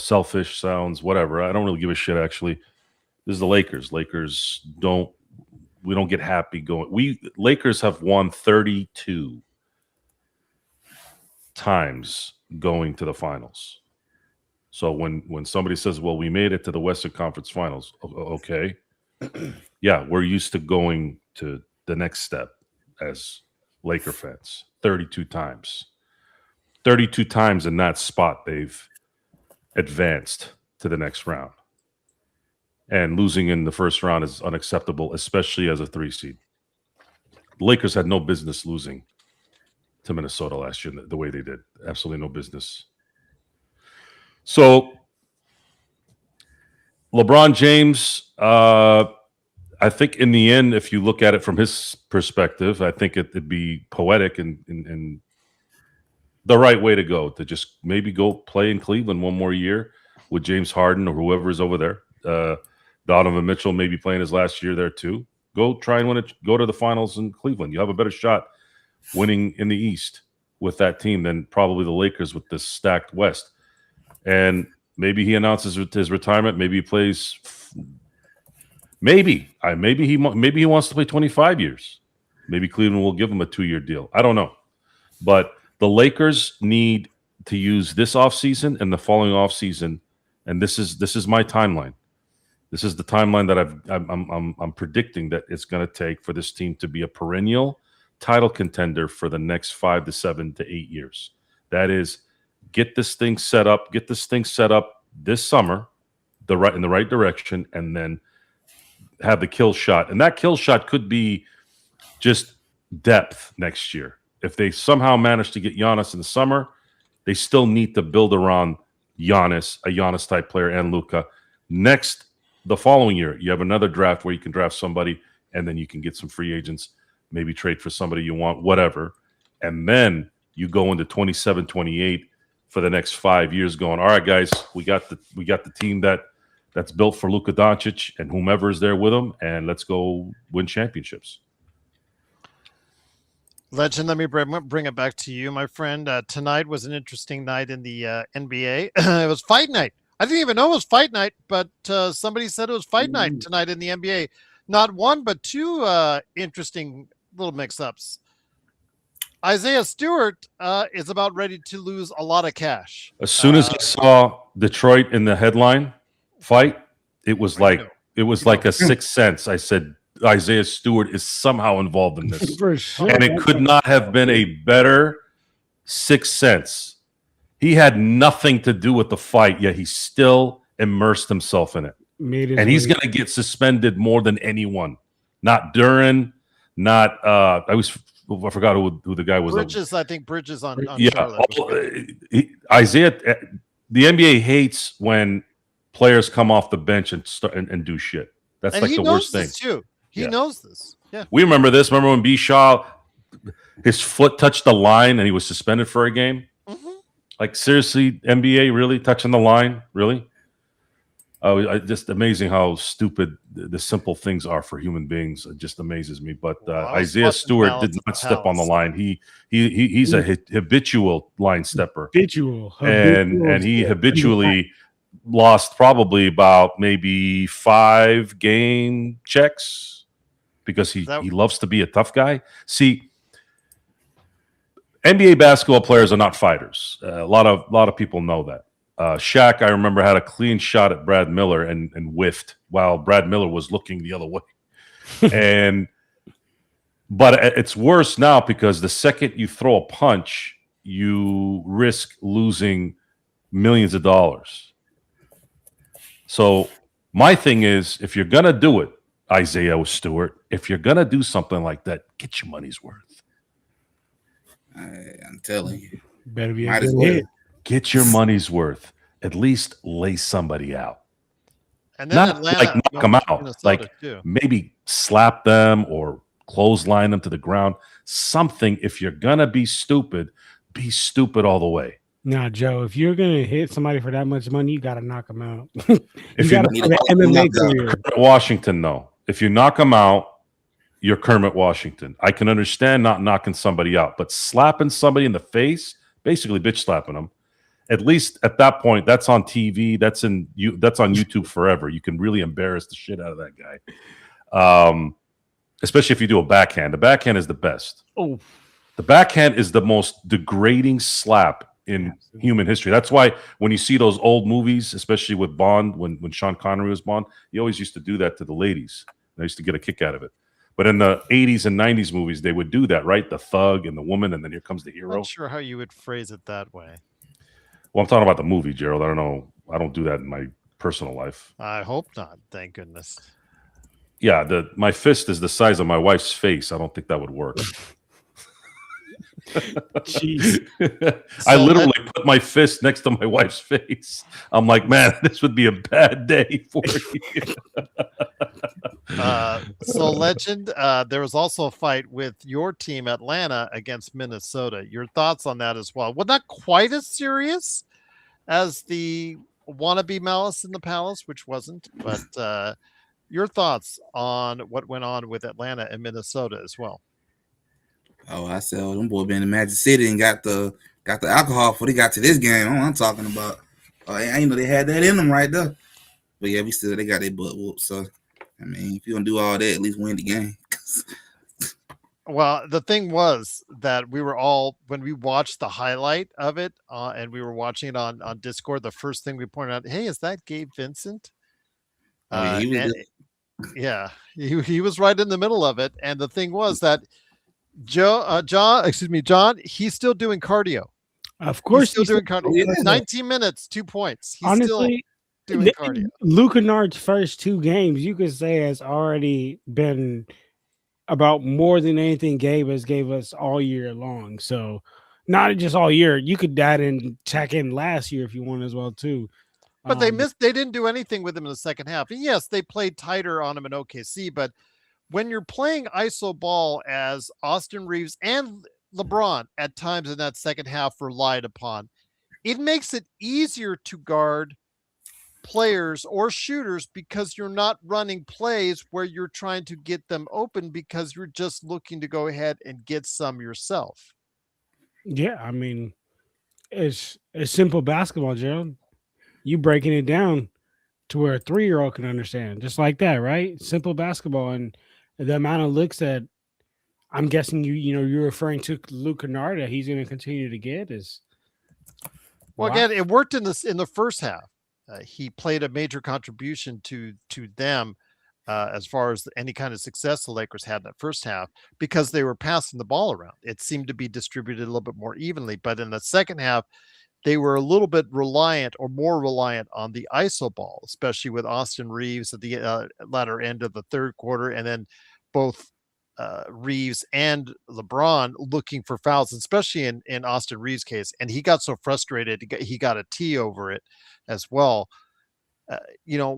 selfish, sounds whatever. I don't really give a shit, actually. This is the Lakers. We don't get happy going. Lakers have won 32 times going to the finals. So when somebody says, well, we made it to the Western Conference Finals, okay. Yeah, we're used to going to the next step as Laker fans. 32 times. 32 times in that spot they've advanced to the next round. And losing in the first round is unacceptable, especially as a 3 seed. The Lakers had no business losing to Minnesota last year the way they did. Absolutely no business. So, LeBron James, I think in the end, if you look at it from his perspective, I think it'd be poetic and the right way to go, to just maybe go play in Cleveland one more year with James Harden or whoever is over there. Donovan Mitchell may be playing his last year there too. Go try and win it. Go to the finals in Cleveland. You have a better shot winning in the East with that team than probably the Lakers with this stacked West. And maybe he announces his retirement. Maybe he plays. Maybe he wants to play 25 years. Maybe Cleveland will give him a 2-year deal. I don't know, but the Lakers need to use this offseason and the following offseason, and this is my timeline. This is the timeline that I'm predicting that it's going to take for this team to be a perennial title contender for the next 5 to 7 to 8 years. That is, get this thing set up this summer, in the right direction, and then have the kill shot. And that kill shot could be just depth next year. If they somehow manage to get Giannis in the summer, they still need to build around Giannis, a Giannis type player, and Luka. The following year, you have another draft where you can draft somebody, and then you can get some free agents, maybe trade for somebody you want, whatever. And then you go into 27, 28 for the next 5 years going, all right, guys, we got the team that's built for Luka Doncic and whomever is there with him, and let's go win championships. Legend, let me bring it back to you, my friend. Tonight was an interesting night in the NBA. It was fight night. I didn't even know it was fight night, but somebody said it was fight night tonight in the NBA. Not one, but two interesting little mix-ups. Isaiah Stewart is about ready to lose a lot of cash. As soon as I saw Detroit in the headline fight, it was like a sixth sense. I said Isaiah Stewart is somehow involved in this, For sure. and it could not have been a better sixth sense. He had nothing to do with the fight, yet he still immersed himself in it, and he's going to get suspended more than anyone. Not Duran, not I forgot who the guy was. Bridges, I think Bridges on yeah. Charlotte. Isaiah, the NBA hates when players come off the bench and start and do shit. That's like the worst thing. Too. He knows this. Yeah. We remember this. Remember when B. Shaw, his foot touched the line and he was suspended for a game? Mm-hmm. Like, seriously, NBA really touching the line? Really? Just amazing how stupid the simple things are for human beings. It just amazes me. But Isaiah Stewart did not step on the line. He's a habitual line stepper. And he habitually lost probably about maybe 5 game checks because he loves to be a tough guy. See, NBA basketball players are not fighters. A lot of people know that. Shaq, I remember, had a clean shot at Brad Miller and whiffed while Brad Miller was looking the other way. But it's worse now because the second you throw a punch, you risk losing millions of dollars. So my thing is, if you're going to do it, Isaiah Stewart, if you're going to do something like that, get your money's worth. I'm telling you. Better be Might as well. Get your money's worth. At least lay somebody out. And then not Atlanta, like knock them out. Minnesota Like too. Maybe slap them or clothesline them to the ground. Something. If you're gonna be stupid all the way. Now, Joe, if you're gonna hit somebody for that much money, you gotta knock them out. If you MMA Washington, no. If you knock them out, you're Kermit Washington. I can understand not knocking somebody out, but slapping somebody in the face, basically bitch slapping them. At least at that point, that's on TV. That's on YouTube forever. You can really embarrass the shit out of that guy. Especially if you do a backhand. The backhand is the best. Oh, the backhand is the most degrading slap in human history. That's why when you see those old movies, especially with Bond, when Sean Connery was Bond, he always used to do that to the ladies. They used to get a kick out of it. But in the 80s and 90s movies, they would do that, right? The thug and the woman, and then here comes the hero. I'm not sure how you would phrase it that way. Well, I'm talking about the movie, Gerald. I don't know. I don't do that in my personal life. I hope not. Thank goodness. Yeah, my fist is the size of my wife's face. I don't think that would work. Jeez. I literally put my fist next to my wife's face. I'm like, man, this would be a bad day for you. So, Legend, there was also a fight with your team, Atlanta, against Minnesota. Your thoughts on that as well? Well, not quite as serious as the wannabe Malice in the Palace, which wasn't, but your thoughts on what went on with Atlanta and Minnesota as well. Oh, I said, them boy been in Magic City and got the alcohol before they got to this game. Oh, I'm talking about. I know they had that in them right there. But yeah, they got their butt whooped. So, I mean, if you're gonna do all that, at least win the game. Well, the thing was that we were all, when we watched the highlight of it, and we were watching it on Discord, the first thing we pointed out, hey, is that Gabe Vincent? He was right in the middle of it. And the thing was that John, he's still doing cardio. Of course, he's still doing cardio. 19 minutes, 2 points. He's honestly still doing cardio. Luke Kennard's first 2 games, you could say, has already been about more than anything gave us all year long. So not just all year. You could add in check in last year if you want as well too. But they didn't do anything with him in the second half. Yes, they played tighter on him in OKC, but when you're playing iso ball as Austin Reeves and LeBron at times in that second half relied upon, it makes it easier to guard players or shooters because you're not running plays where you're trying to get them open because you're just looking to go ahead and get some yourself. Yeah, I mean, it's simple basketball, Gerald. You breaking it down to where a 3-year-old can understand, just like that, right? Simple basketball, and the amount of looks that I'm guessing you're referring to Luke Kennard that he's going to continue to get is Well, wow. again, it worked in the first half. He played a major contribution to them as far as any kind of success the Lakers had in that first half because they were passing the ball around. It seemed to be distributed a little bit more evenly. But in the second half, they were a little bit reliant or more reliant on the ISO ball, especially with Austin Reeves at the latter end of the third quarter, and then both Reeves and LeBron looking for fouls, especially in Austin Reeves' case. And he got so frustrated, he got a T over it as well.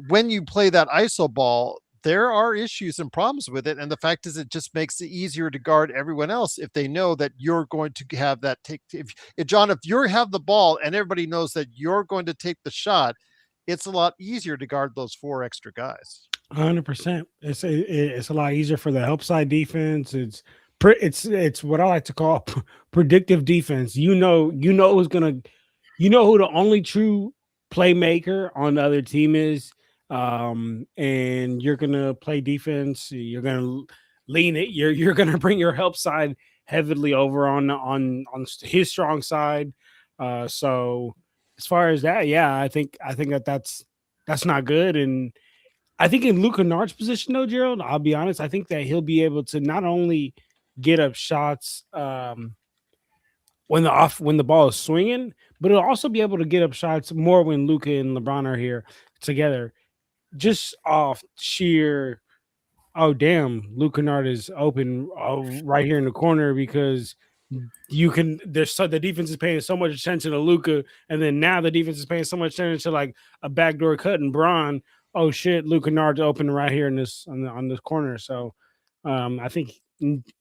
When you play that ISO ball, there are issues and problems with it. And the fact is, it just makes it easier to guard everyone else if they know that you're going to have that take. If John, if you have the ball and everybody knows that you're going to take the shot, it's a lot easier to guard those 4 extra guys. 100%. It's a lot easier for the help side defense. It's what I like to call predictive defense. Who's gonna, who the only true playmaker on the other team is, and you're gonna play defense. You're gonna lean it. You're gonna bring your help side heavily over on his strong side. So as far as that, yeah, I think that's not good. And I think in Luke Kennard's position, though, Gerald, I'll be honest, I think that he'll be able to not only get up shots when the ball is swinging, but he'll also be able to get up shots more when Luka and LeBron are here together, just off sheer. Oh damn, Luke Kennard is open right here in the corner because the defense is paying so much attention to Luka, and then now the defense is paying so much attention to like a backdoor cut and Braun. Oh shit, Luke Kennard's open right here in this on this corner. So I think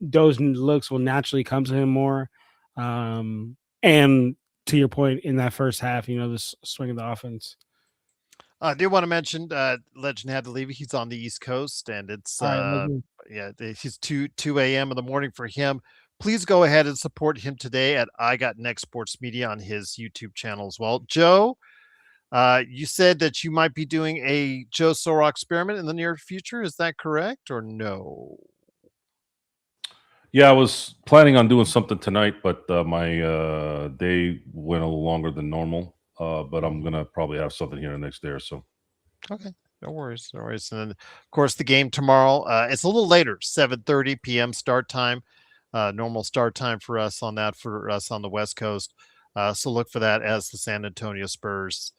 those looks will naturally come to him more. And to your point, in that first half, this swing of the offense. I do want to mention Legend had to leave. He's on the East Coast, and it's he's 2 a.m. in the morning for him. Please go ahead and support him today at I Got Next Sports Media on his YouTube channel as well. Joe, you said that you might be doing a Joe Soro experiment in the near future. Is that correct or no? Yeah, I was planning on doing something tonight, but my day went a little longer than normal. But I'm gonna probably have something here the next day or so. Okay, no worries, no worries. And then, of course, the game tomorrow. It's a little later, 7:30 p.m. start time. Normal start time for us on the West Coast. So look for that as the San Antonio Spurs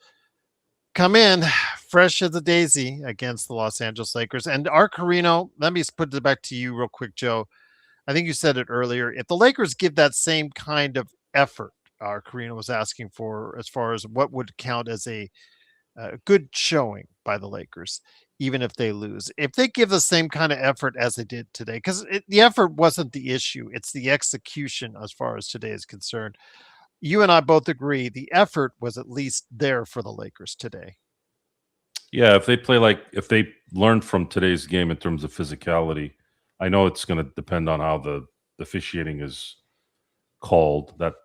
come in fresh as a daisy against the Los Angeles Lakers. And our Carino, let me put it back to you real quick, Joe. I think you said it earlier. If the Lakers give that same kind of effort, our Carino was asking for, as far as what would count as a good showing by the Lakers, even if they lose, if they give the same kind of effort as they did today, because the effort wasn't the issue, it's the execution as far as today is concerned. You and I both agree the effort was at least there for the Lakers today. Yeah, if they learned from today's game in terms of physicality, I know it's going to depend on how the officiating is called. That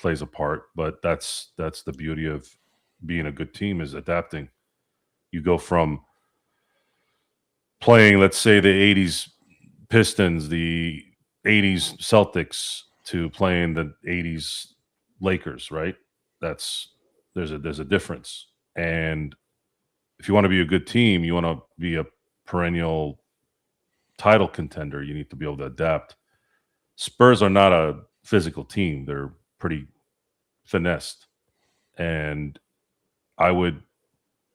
plays a part, but that's the beauty of being a good team, is adapting. You go from playing, let's say, the 80s Pistons, the 80s Celtics, to playing the 80s Lakers, right? There's a difference. And if you want to be a good team, you want to be a perennial title contender, you need to be able to adapt. Spurs are not a physical team. They're pretty finessed. And I would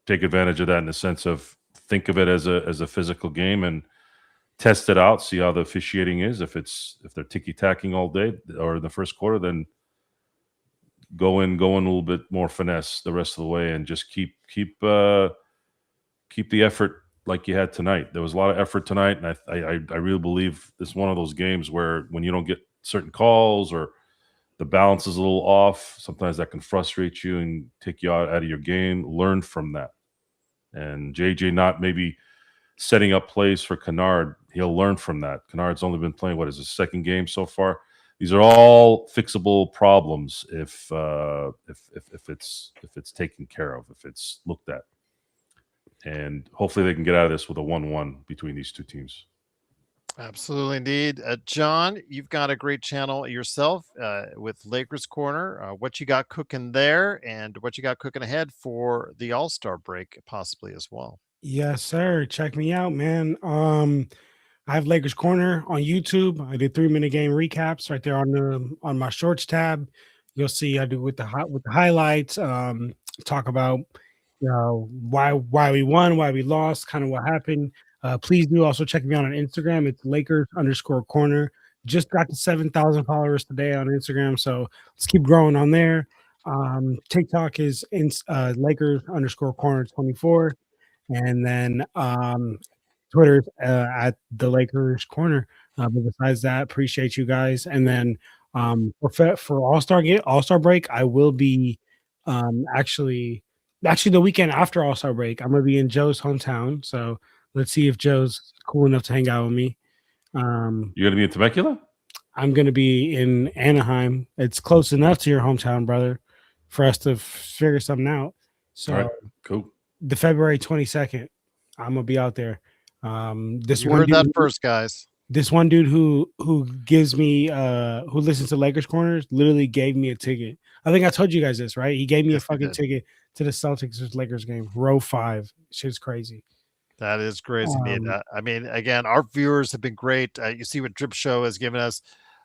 take advantage of that in the sense of think of it as a physical game and test it out, see how the officiating is. If they're ticky-tacking all day or in the first quarter, then go in a little bit more finesse the rest of the way and just keep the effort like you had tonight. There was a lot of effort tonight, and I really believe this is one of those games where when you don't get certain calls or the balance is a little off, sometimes that can frustrate you and take you out of your game. Learn from that. And JJ not maybe setting up plays for Kennard. He'll learn from that. Kennard's only been playing, what is his second game so far? These are all fixable problems if it's taken care of, if it's looked at. And hopefully they can get out of this with a 1-1 between these two teams. Absolutely, indeed. John, you've got a great channel yourself with Lakers Corner. What you got cooking there, and what you got cooking ahead for the All-Star break, possibly as well. Yes, sir. Check me out, man. I have Lakers Corner on YouTube. I do 3-minute game recaps right there on my shorts tab. You'll see I do with the highlights. Talk about why we won, why we lost, kind of what happened. Please do also check me out on Instagram. It's Lakers_corner. Just got to 7,000 followers today on Instagram, so let's keep growing on there. TikTok is Lakers_corner24, and then Twitter's at the Lakers Corner. But besides that, appreciate you guys. And then for All-Star break, I will be actually the weekend after All-Star break. I'm gonna be in Joe's hometown, so let's see if Joe's cool enough to hang out with me. You're gonna be in Temecula? I'm gonna be in Anaheim. It's close enough to your hometown, brother, for us to figure something out. So, all right, cool. The February 22nd, I'm gonna be out there. You heard that first, guys. This one dude who gives me who listens to Lakers Corners literally gave me a ticket. I think I told you guys this, right? He gave me a fucking ticket to the Celtics versus Lakers game, row 5. Shit's crazy. That is crazy. I mean, again, our viewers have been great. You see what Drip Show has given us.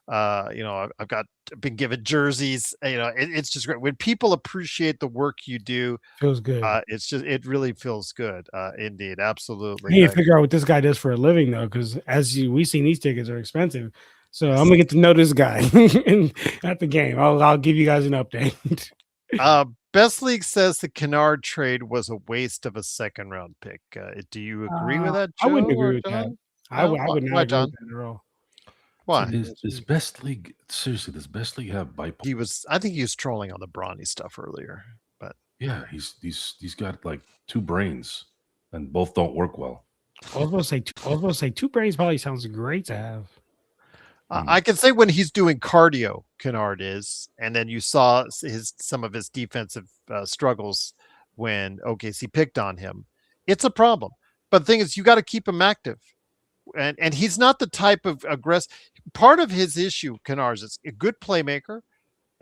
I've been given jerseys. It's just great when people appreciate the work you do. Feels good. It really feels good. Indeed, absolutely. I need to figure out what this guy does for a living though, because we seen these tickets are expensive. So I'm gonna get to know this guy at the game. I'll give you guys an update. Best League says the Kennard trade was a waste of a second-round pick. Do you agree with that, Joe? I wouldn't agree with that. I would not agree with that at all. Why? Does Best League seriously? Does Best League have bipolar? I think he was trolling on the Bronny stuff earlier, but yeah, he's got like 2 brains, and both don't work well. I was gonna say 2 brains probably sounds great to have. I can say when he's doing cardio, Kennard is, and then you saw some of his defensive struggles when OKC picked on him. It's a problem, but the thing is, you got to keep him active, and he's not the type of aggressive. Part of his issue, Kennard, is a good playmaker,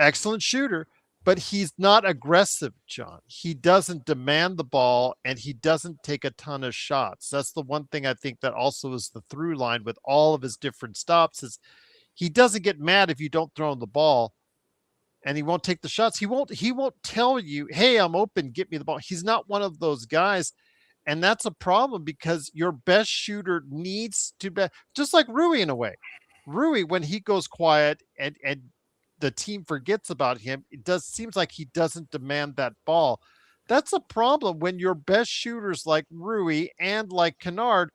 excellent shooter, but he's not aggressive, John. He doesn't demand the ball, and he doesn't take a ton of shots. That's the one thing I think that also is the through line with all of his different stops is he doesn't get mad if you don't throw him the ball, and he won't take the shots. He won't tell you, hey, I'm open, get me the ball. He's not one of those guys, and that's a problem because your best shooter needs to be just like Rui in a way. Rui, when he goes quiet and the team forgets about him, seems like he doesn't demand that ball. That's a problem when your best shooters like Rui and like Kennard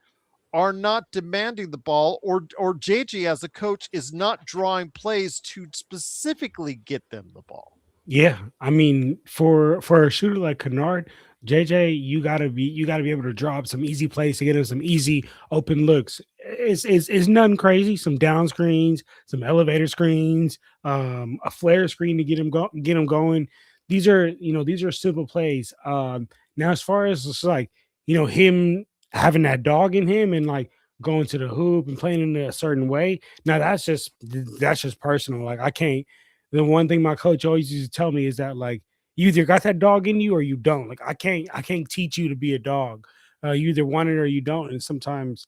are not demanding the ball, or JJ as a coach is not drawing plays to specifically get them the ball. Yeah, I mean, for a shooter like Kennard, JJ, you gotta be able to draw up some easy plays to get him some easy open looks. It's nothing crazy. Some down screens, some elevator screens, a flare screen to get him going. These are simple plays. Now, as far as it's like him having that dog in him and like going to the hoop and playing in a certain way. Now that's just personal. Like I can't. The one thing my coach always used to tell me is that like you either got that dog in you or you don't. Like I can't teach you to be a dog. You either want it or you don't. And sometimes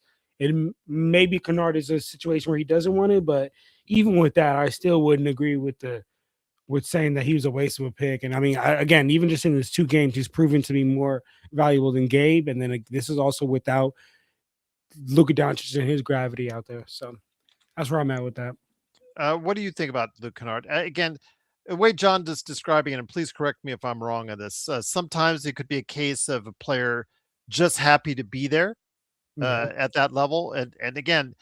maybe Kennard is a situation where he doesn't want it, but even with that, I still wouldn't agree with saying that he was a waste of a pick. And I mean, again, even just in his 2 games, he's proven to be more valuable than Gabe. And then this is also without Luka Doncic and his gravity out there. So that's where I'm at with that. What do you think about Luke Kennard? Again, the way John is describing it, and please correct me if I'm wrong on this. Sometimes it could be a case of a player just happy to be there at that level. And again,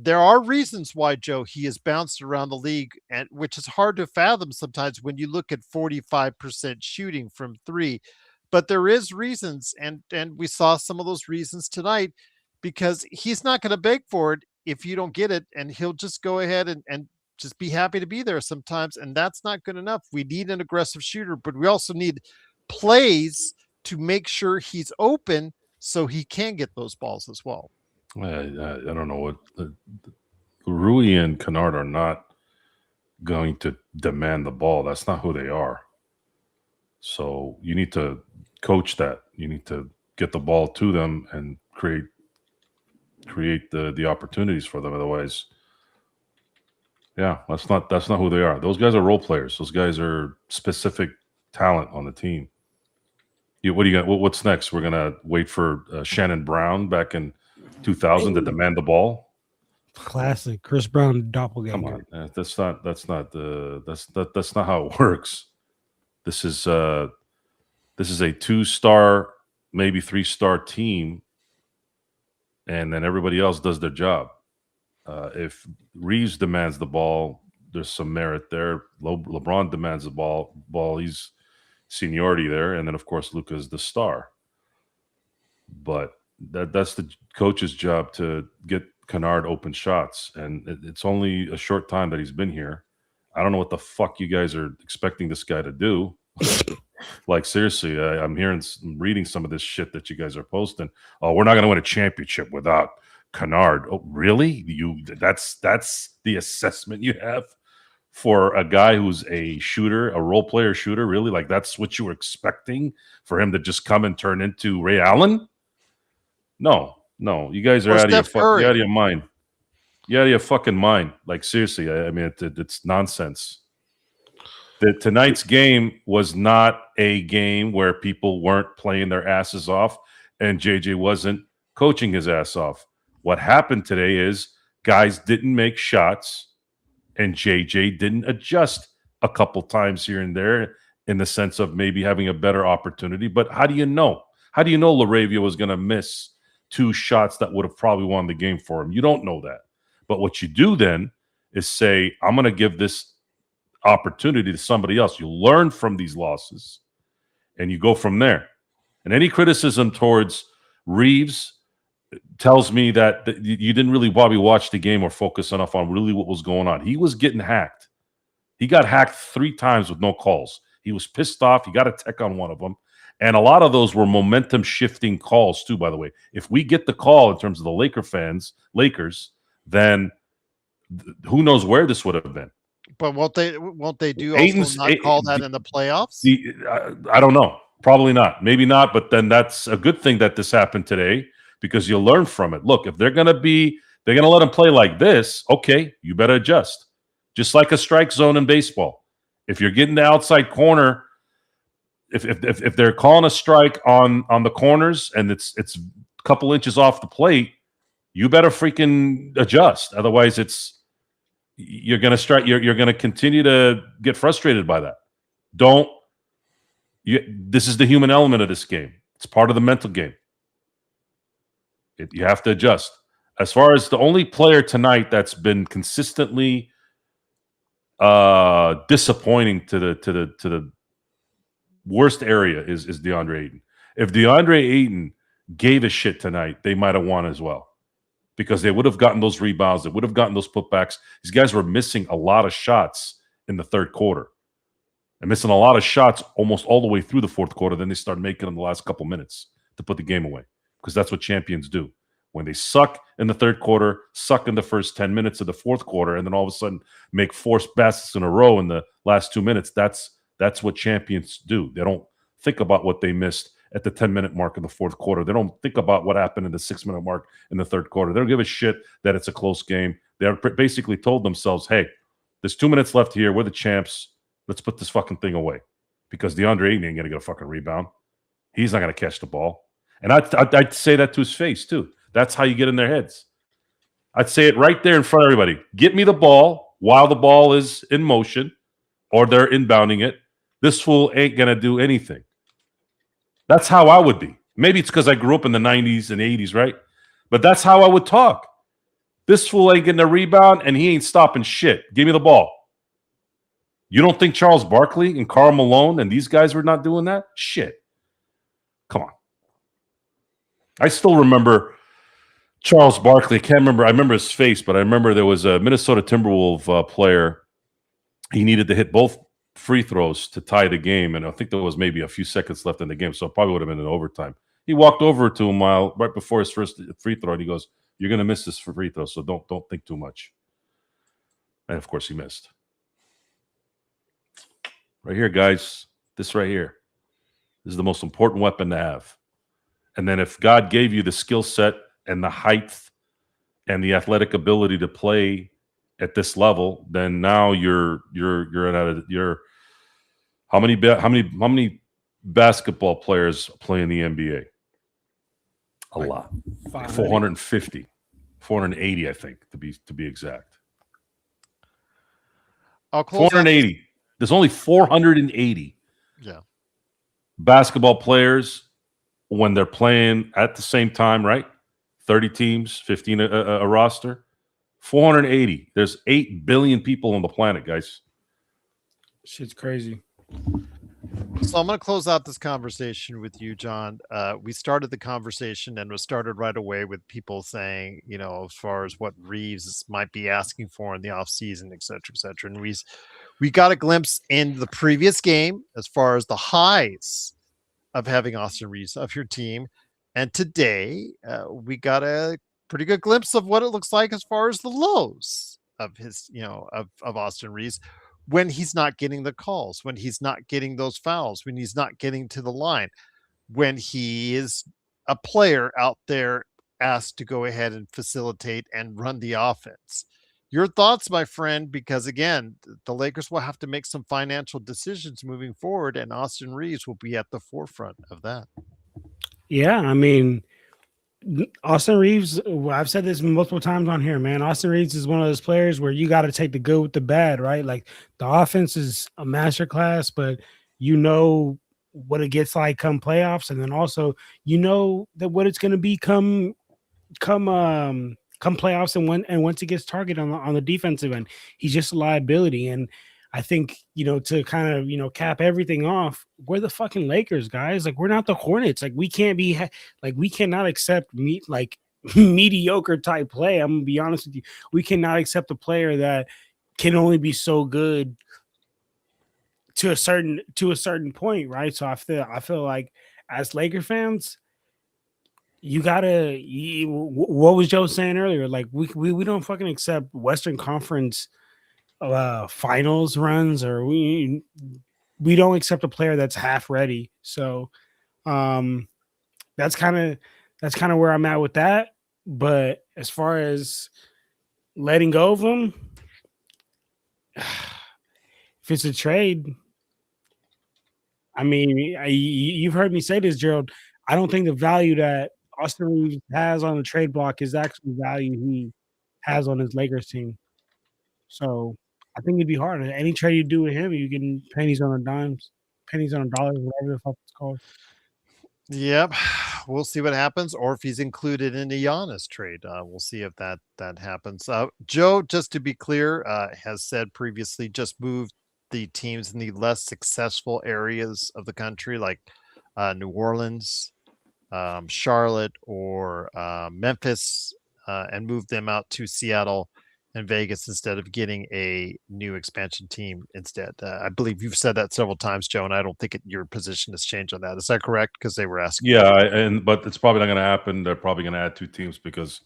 there are reasons why, Joe, he has bounced around the league, and which is hard to fathom sometimes when you look at 45% shooting from 3. but there is reasons, and we saw some of those reasons tonight, because he's not going to beg for it if you don't get it, and he'll just go ahead and just be happy to be there sometimes, and that's not good enough. We need an aggressive shooter, but we also need plays to make sure he's open so he can get those balls as well. I don't know what Rui and Kennard are not going to demand the ball. That's not who they are. So you need to coach that. You need to get the ball to them and create the opportunities for them. Otherwise, yeah, that's not who they are. Those guys are role players. Those guys are specific talent on the team. What do you got? What's next? We're gonna wait for Shannon Brown back in 2000 to demand the ball. Classic Chris Brown doppelganger. Come on, that's not how it works. This is a 2-star, maybe 3-star team, and then everybody else does their job. If Reeves demands the ball, there's some merit there. LeBron demands the ball. He's seniority there, and then of course Luka's the star. But that's the coach's job to get Kennard open shots, and it's only a short time that he's been here. I don't know what the fuck you guys are expecting this guy to do. Like seriously, I'm reading some of this shit that you guys are posting. Oh, we're not going to win a championship without Kennard. Oh, really? That's the assessment you have for a guy who's a shooter, a role player shooter? Really? Like that's what you were expecting for him to just come and turn into Ray Allen? No, you guys are out of your mind. You're out of your fucking mind. Like seriously, I mean, it's nonsense. Tonight's game was not a game where people weren't playing their asses off and JJ wasn't coaching his ass off. What happened today is guys didn't make shots and JJ didn't adjust a couple times here and there in the sense of maybe having a better opportunity. But how do you know? How do you know LaRavia was going to miss 2 shots that would have probably won the game for him? You don't know that. But what you do then is say, I'm going to give this opportunity to somebody else. You learn from these losses and you go from there. And any criticism towards Reeves tells me that you didn't really probably watch the game or focus enough on really what was going on. He was getting hacked. He got hacked 3 times with no calls. He was pissed off. He got a tech on one of them. And a lot of those were momentum shifting calls too, by the way. If we get the call in terms of the Lakers, then who knows where this would have been. But won't they do also not call that in the playoffs? I don't know. Probably not. Maybe not. But then that's a good thing that this happened today because you'll learn from it. Look, if they're going to let him play like this, okay, you better adjust. Just like a strike zone in baseball. If you're getting the outside corner, if they're calling a strike on the corners and it's a couple inches off the plate, you better freaking adjust. Otherwise, you're going to strike. You're going to continue to get frustrated by that. This is the human element of this game. It's part of the mental game. You have to adjust. As far as the only player tonight that's been consistently disappointing to the worst area is DeAndre Ayton. If DeAndre Ayton gave a shit tonight, they might have won as well. Because they would have gotten those rebounds. They would have gotten those putbacks. These guys were missing a lot of shots in the third quarter. And missing a lot of shots almost all the way through the fourth quarter. Then they start making them the last couple minutes to put the game away. Because that's what champions do. When they suck in the third quarter, suck in the first 10 minutes of the fourth quarter, and then all of a sudden make forced baskets in a row in the last 2 minutes, that's what champions do. They don't think about what they missed at the 10-minute mark in the fourth quarter. They don't think about what happened in the 6-minute mark in the third quarter. They don't give a shit that it's a close game. They basically told themselves, hey, there's 2 minutes left here. We're the champs. Let's put this fucking thing away. Because DeAndre Ayton ain't going to get a fucking rebound. He's not going to catch the ball. And I'd say that to his face, too. That's how you get in their heads. I'd say it right there in front of everybody. Get me the ball while the ball is in motion or they're inbounding it. This fool ain't going to do anything. That's how I would be. Maybe it's because I grew up in the 90s and 80s, right? But that's how I would talk. This fool ain't getting a rebound, and he ain't stopping shit. Give me the ball. You don't think Charles Barkley and Karl Malone and these guys were not doing that? Shit. Come on. I still remember Charles Barkley. I can't remember. I remember his face, but I remember there was a Minnesota Timberwolves player. He needed to hit both free throws to tie the game, and I think there was maybe a few seconds left in the game, so it probably would have been in overtime. He walked over to him right before his first free throw, and he goes, "You're going to miss this free throw, so don't think too much." And of course, he missed. Right here, guys. This right here. This is the most important weapon to have. And then if God gave you the skill set and the height and the athletic ability to play at this level, then now you're how many basketball players play in the NBA? A lot. 450, 480, I think, to be exact. I'll close 480. There's only 480 basketball players when they're playing at the same time, right? 30 teams, 15 a roster. 480. There's 8 billion people on the planet, guys. Shit's crazy. So I'm going to close out this conversation with you, John. We started the conversation and was started right away with people saying, as far as what Reeves might be asking for in the offseason, et cetera, and we got a glimpse in the previous game as far as the highs of having Austin Reeves of your team. And today we got a pretty good glimpse of what it looks like as far as the lows of his, of Austin Reeves when he's not getting the calls, when he's not getting those fouls, when he's not getting to the line, when he is a player out there asked to go ahead and facilitate and run the offense. Your thoughts, my friend, because again, the Lakers will have to make some financial decisions moving forward, and Austin Reeves will be at the forefront of that. Yeah, I mean, Austin Reeves, I've said this multiple times on here, man. Austin Reeves is one of those players where you got to take the good with the bad, right? Like the offense is a masterclass, but you know what it gets like come playoffs, and then also you know that what it's going to be come playoffs, and once it gets targeted on the defensive end, he's just a liability. And I think, to kind of, cap everything off, we're the fucking Lakers, guys. Like, we're not the Hornets. Like, we can't be we cannot accept mediocre type play. I'm gonna be honest with you. We cannot accept a player that can only be so good to a certain point, right? So I feel like as Laker fans, you gotta. What was Joe saying earlier? Like, we don't fucking accept Western Conference finals runs, or we don't accept a player that's half ready. So that's kind of where I'm at with that. But as far as letting go of him, if it's a trade, I mean, you've heard me say this, Gerald. I don't think the value that Austin Reeves has on the trade block is actually value he has on his Lakers team. So I think it'd be hard. Any trade you do with him, you get pennies on a dimes, pennies on a dollar, whatever the fuck it's called. Yep, we'll see what happens, or if he's included in the Giannis trade. We'll see if that happens. Joe, just to be clear, has said previously, just move the teams in the less successful areas of the country, like New Orleans, Charlotte, or Memphis, and move them out to Seattle and Vegas instead of getting a new expansion team instead. I believe you've said that several times, Joe, and I don't think your position has changed on that. Is that correct? Because they were asking. Yeah, but it's probably not going to happen. They're probably going to add 2 teams because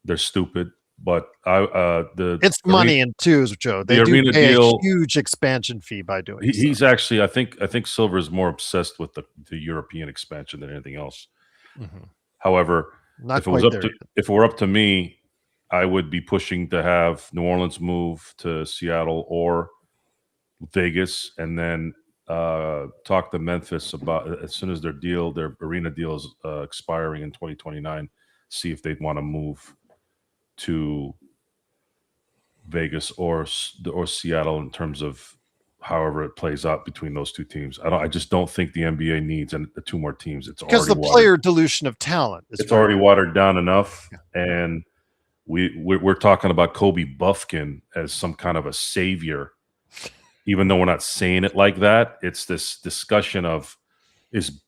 they're stupid. But it's money in twos, Joe. They do pay a huge expansion fee by doing. He's actually, I think Silver is more obsessed with the European expansion than anything else. Mm-hmm. However, if it were up to me, I would be pushing to have New Orleans move to Seattle or Vegas, and then talk to Memphis about, as soon as their arena deal is expiring in 2029, see if they'd want to move to Vegas or Seattle in terms of however it plays out between those 2 teams. I just don't think the NBA needs 2 more teams. It's because the player dilution of talent. It's already watered down enough, and we're talking about Kobe Buffkin as some kind of a savior, even though we're not saying it like that. It's this discussion of, is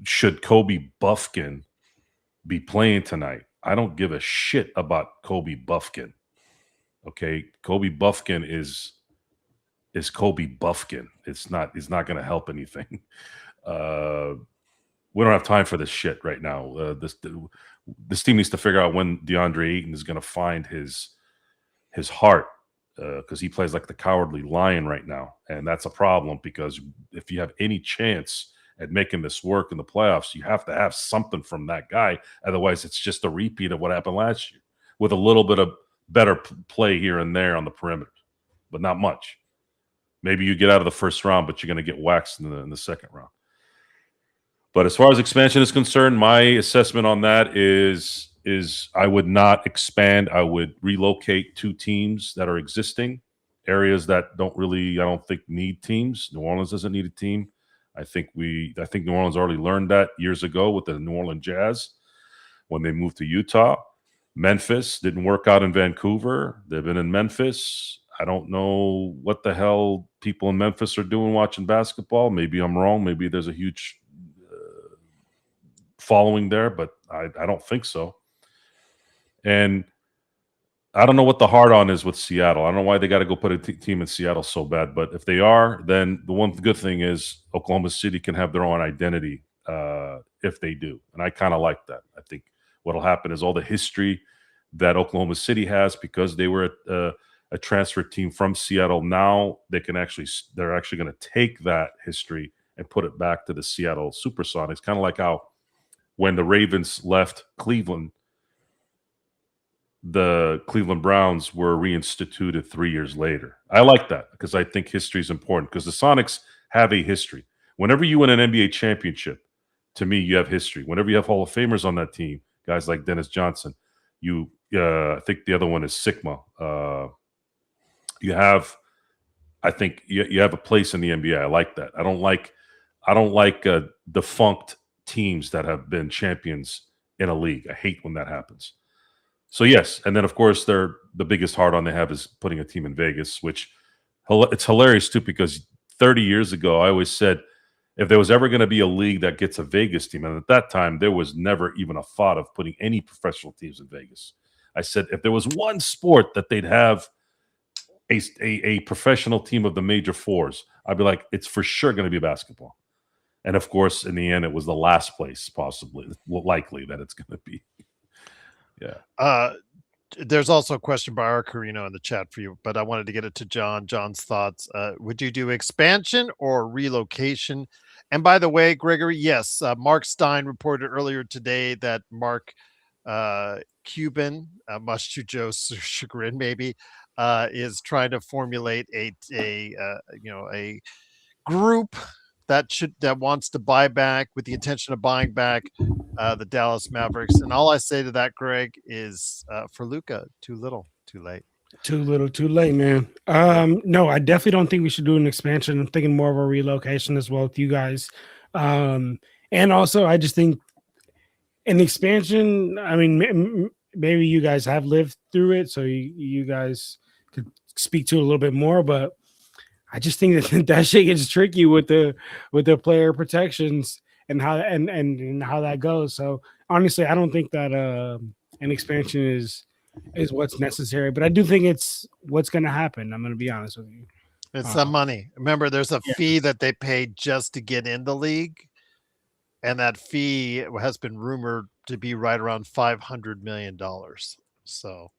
should Kobe Buffkin be playing tonight? I don't give a shit about Kobe Buffkin. Okay, Kobe Buffkin is Kobe Buffkin. He's not going to help anything. We don't have time for this shit right now. This team needs to figure out when DeAndre Ayton is going to find his heart, because he plays like the cowardly lion right now, and that's a problem, because if you have any chance at making this work in the playoffs, you have to have something from that guy. Otherwise, it's just a repeat of what happened last year with a little bit of better play here and there on the perimeter, but not much. Maybe you get out of the first round, but you're going to get waxed in the second round. But as far as expansion is concerned, my assessment on that is I would not expand. I would relocate 2 teams that are existing, areas that don't really, I don't think, need teams. New Orleans doesn't need a team. I think New Orleans already learned that years ago with the New Orleans Jazz when they moved to Utah. Memphis didn't work out in Vancouver. They've been in Memphis. I don't know what the hell people in Memphis are doing watching basketball. Maybe I'm wrong. Maybe there's a huge following there, but I don't think so. And I don't know what the hard on is with Seattle. I don't know why they got to go put a team in Seattle so bad, but if they are, then the one good thing is Oklahoma City can have their own identity if they do. And I kind of like that. I think what'll happen is all the history that Oklahoma City has, because they were a transfer team from Seattle, now they're actually going to take that history and put it back to the Seattle Supersonics, kind of like how when the Ravens left Cleveland, the Cleveland Browns were reinstituted 3 years later. I like that because I think history is important, because the Sonics have a history. Whenever you win an NBA championship, to me, you have history. Whenever you have Hall of Famers on that team, guys like Dennis Johnson, I think the other one is Sigma. You have a place in the NBA. I like that. I don't like defunct teams that have been champions in a league. I hate when that happens. So yes, and then of course the biggest hard on they have is putting a team in Vegas, which it's hilarious too, because 30 years ago I always said if there was ever going to be a league that gets a Vegas team, and at that time there was never even a thought of putting any professional teams in Vegas. I said if there was one sport that they'd have a professional team of the major fours, I'd be like, it's for sure going to be basketball. And of course, in the end, it was the last place likely that it's going to be. Yeah. There's also a question by Arcarino in the chat for you, but I wanted to get it to John. John's thoughts. Would you do expansion or relocation? And by the way, Gregory, yes, Mark Stein reported earlier today that Mark Cuban, much to Joe's chagrin, maybe, is trying to formulate a group that wants to buy back, with the intention of buying back the Dallas Mavericks. And all I say to that, Greg, is for Luka, too little, too late. Too little, too late, man. No, I definitely don't think we should do an expansion. I'm thinking more of a relocation as well with you guys. And also, I just think an expansion, I mean, maybe you guys have lived through it, so you guys could speak to it a little bit more, but I just think that shit gets tricky with the player protections and how that goes. So honestly, I don't think that an expansion is what's necessary, but I do think it's what's going to happen. I'm going to be honest with you. It's some money. Remember, there's a fee that they paid just to get in the league, and that fee has been rumored to be right around $500 million. So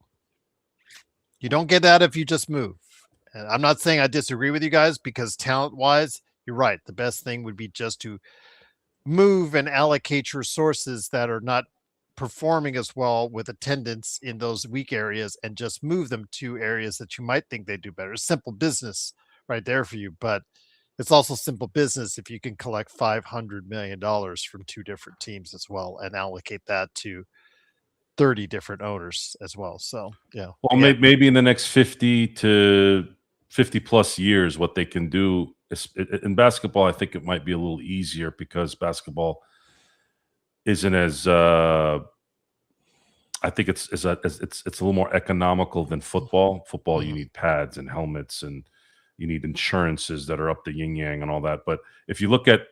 you don't get that if you just move. And I'm not saying I disagree with you guys, because talent-wise, you're right. The best thing would be just to move and allocate your sources that are not performing as well with attendance in those weak areas, and just move them to areas that you might think they do better. It's simple business right there for you, but it's also simple business if you can collect $500 million from 2 different teams as well and allocate that to 30 different owners as well. So, yeah. Well, maybe in the next 50 plus years, what they can do is, in basketball, I think it might be a little easier, because basketball isn't as I think it's a little more economical than football. Football, you need pads and helmets, and you need insurances that are up the yin yang and all that. But if you look at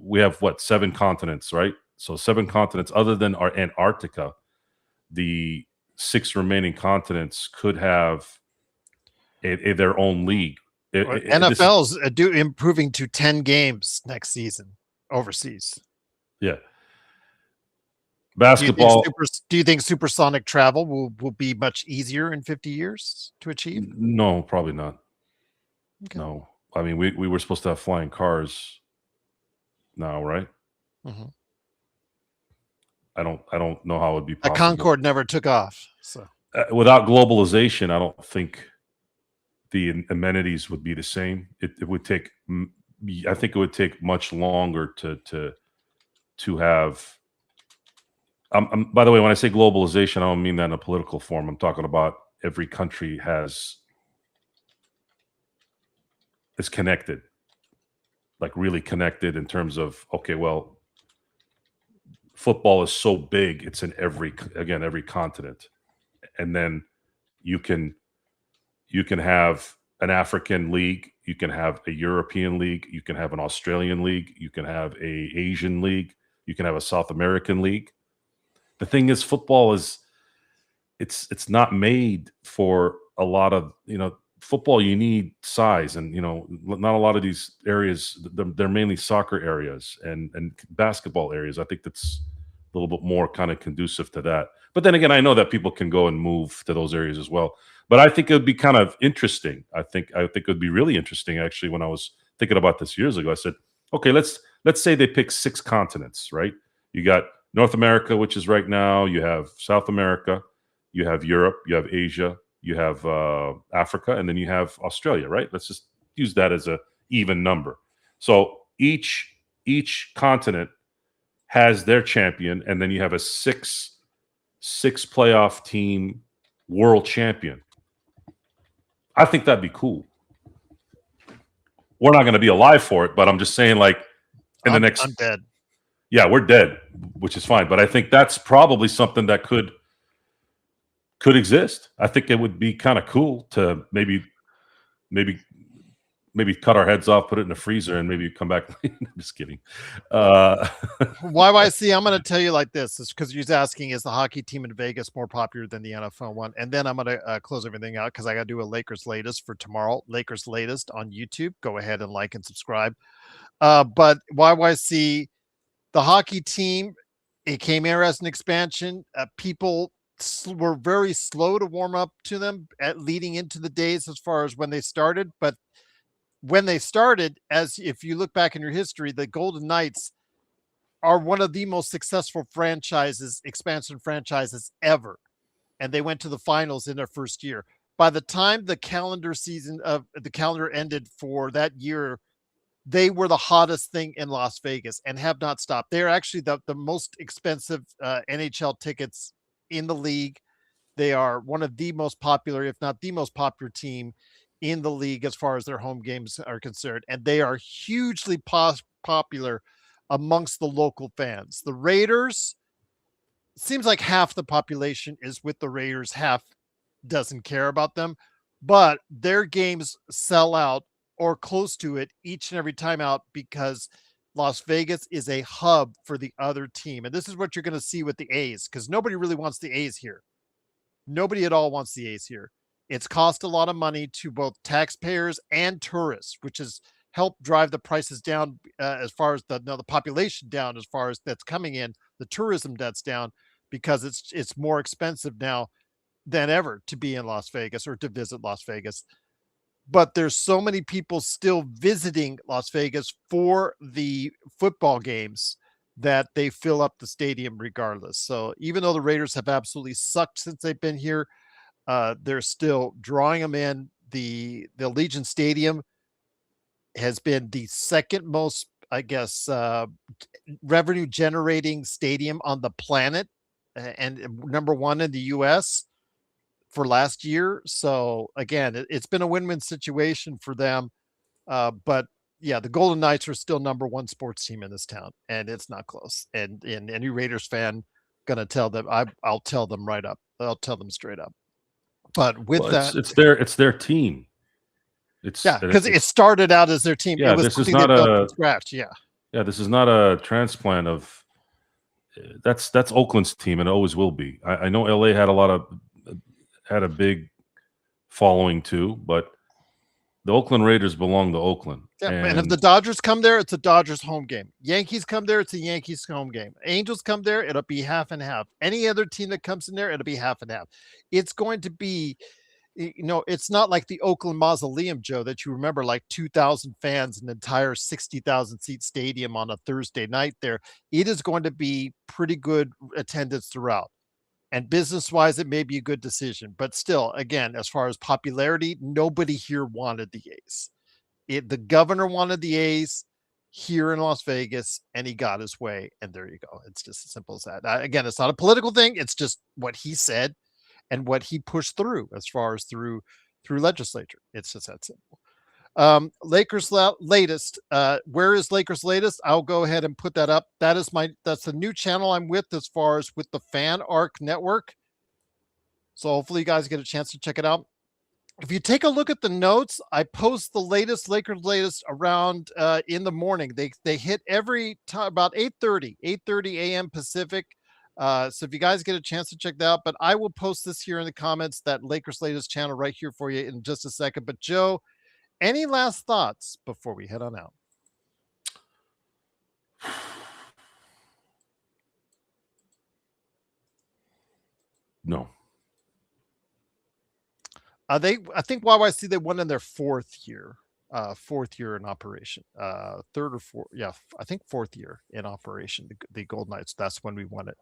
we have what, 7 continents, right? So 7 continents other than our Antarctica. The 6 remaining continents could have their own league. NFL's improving to 10 games next season overseas. Yeah. Basketball. Do you think supersonic travel will be much easier in 50 years to achieve? No, probably not. Okay. No. I mean, we were supposed to have flying cars now, right? Mm-hmm. I don't know how it would be A possible. Concorde never took off. So without globalization, I don't think the amenities would be the same. It would take. I think it would take much longer to have. By the way, when I say globalization, I don't mean that in a political form. I'm talking about every country is connected, like really connected in terms of, okay, well, football is so big, it's in every continent. And then you can have an African league, you can have a European league, you can have an Australian league, you can have a Asian league, you can have a South American league. The thing is, football is it's not made for a lot of, football. You need size, and not a lot of these areas. They're mainly soccer areas and basketball areas. I think that's a little bit more kind of conducive to that. But then again, I know that people can go and move to those areas as well. But I think it would be kind of interesting. I think it would be really interesting, actually. When I was thinking about this years ago, I said, okay, let's say they pick 6 continents, right? You got North America, which is right now. You have South America, you have Europe, you have Asia, you have Africa, and then you have Australia, right? Let's just use that as a even number. So each continent has their champion, and then you have a six playoff team world champion. I think that'd be cool. We're not going to be alive for it, but I'm just saying, like, I'm dead. Yeah, we're dead, which is fine. But I think that's probably something that could exist. I think it would be kind of cool to maybe cut our heads off, put it in the freezer, and maybe come back. I'm just kidding. YYC, I'm going to tell you like this. It's because you're asking, is the hockey team in Vegas more popular than the NFL one? And then I'm going to close everything out because I got to do a Lakers latest for tomorrow. Lakers latest on YouTube. Go ahead and like and subscribe. But YYC, the hockey team, it came here as an expansion. People were very slow to warm up to them leading into the days as far as when they started. But when they started, as if you look back in your history, the Golden Knights are one of the most successful expansion franchises ever. And they went to the finals in their first year. By the time the calendar ended for that year, they were the hottest thing in Las Vegas and have not stopped. They're actually the most expensive NHL tickets in the league. They are one of the most popular, if not the most popular team in the league as far as their home games are concerned. And they are hugely popular amongst the local fans. The Raiders, seems like half the population is with the Raiders, half doesn't care about them, but their games sell out or close to it each and every time out because Las Vegas is a hub for the other team. And this is what you're going to see with the A's, because nobody really wants the A's here. Nobody at all wants the A's here. It's cost a lot of money to both taxpayers and tourists, which has helped drive the prices down as far as the population down, as far as that's coming in, the tourism that's down, because it's more expensive now than ever to be in Las Vegas or to visit Las Vegas. But there's so many people still visiting Las Vegas for the football games that they fill up the stadium regardless. So even though the Raiders have absolutely sucked since they've been here, they're still drawing them in. The Allegiant Stadium has been the second most, I guess, revenue generating stadium on the planet, and number 1 in the US for last year. So again, it's been a win-win situation for them. But yeah, the Golden Knights are still number 1 sports team in this town, and it's not close. And any Raiders fan gonna tell them, I'll tell them right up. I'll tell them straight up. But with that, it's their team. Because it started out as their team. Yeah, it was this is something not they built from scratch. Yeah. Yeah, this is not a transplant of. That's Oakland's team, and it always will be. I know LA had a big following too, but the Oakland Raiders belong to Oakland. Yeah, and if the Dodgers come there, it's a Dodgers home game. Yankees come there, it's a Yankees home game. Angels come there, it'll be half and half. Any other team that comes in there, it'll be half and half. It's going to be, it's not like the Oakland Mausoleum, Joe, that you remember, like 2,000 fans, an entire 60,000 seat stadium on a Thursday night there. It is going to be pretty good attendance throughout. And business-wise, it may be a good decision. But still, again, as far as popularity, nobody here wanted the A's. The governor wanted the A's here in Las Vegas, and he got his way. And there you go. It's just as simple as that. Again, it's not a political thing. It's just what he said and what he pushed through as far as through legislature. It's just that simple. Lakers latest. Where is Lakers latest? I'll go ahead and put that up. That's the new channel I'm with as far as with the Fan Arc Network. So hopefully you guys get a chance to check it out. If you take a look at the notes, I post the latest Lakers latest around in the morning. They hit every time about 8:30 a.m. Pacific. So if you guys get a chance to check that out, but I will post this here in the comments, that Lakers latest channel right here for you in just a second. But Joe, any last thoughts before we head on out? No. I think YYC, they won in their fourth year in operation, third or fourth. Yeah, I think fourth year in operation. The Gold Knights. That's when we won it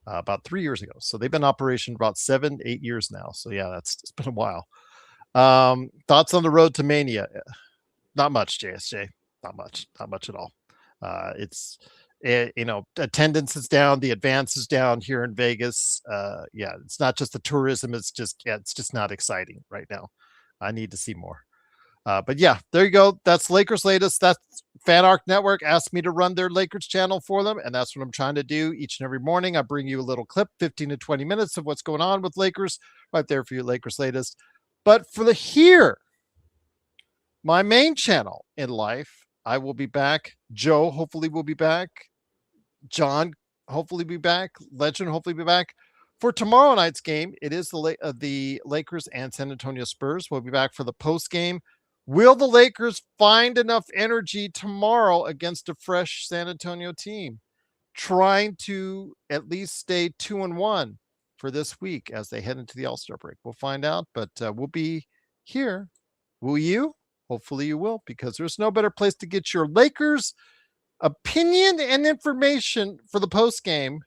about 3 years ago. So they've been in operation about 7-8 years now. So yeah, it's been a while. Thoughts on the road to Mania? Not much, JSJ. Not much at all. Attendance is down, the advance is down here in Vegas. It's not just the tourism, it's just not exciting right now. I need to see more. But yeah, there you go. That's Lakers latest. That's Fan Arc Network asked me to run their Lakers channel for them, and that's what I'm trying to do each and every morning. I bring you a little clip, 15 to 20 minutes of what's going on with Lakers right there for you, Lakers latest. But for my main channel in life, I will be back. Joe hopefully will be back. John hopefully be back. Legend hopefully be back for tomorrow night's game. It is the Lakers and San Antonio Spurs. We'll be back for the post game. Will the Lakers find enough energy tomorrow against a fresh San Antonio team, trying to at least stay 2-1 for this week as they head into the All-Star break? We'll find out, but we'll be here. Will you? Hopefully you will, because there's no better place to get your Lakers opinion and information for the post game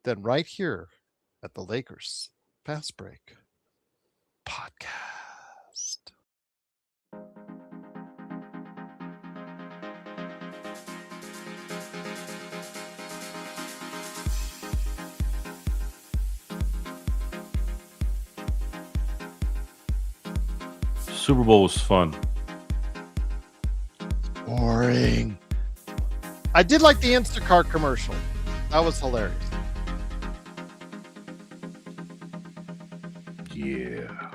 than right here at the Lakers Fast Break Podcast. Super Bowl was fun. Boring. I did like the Instacart commercial. That was hilarious. Yeah.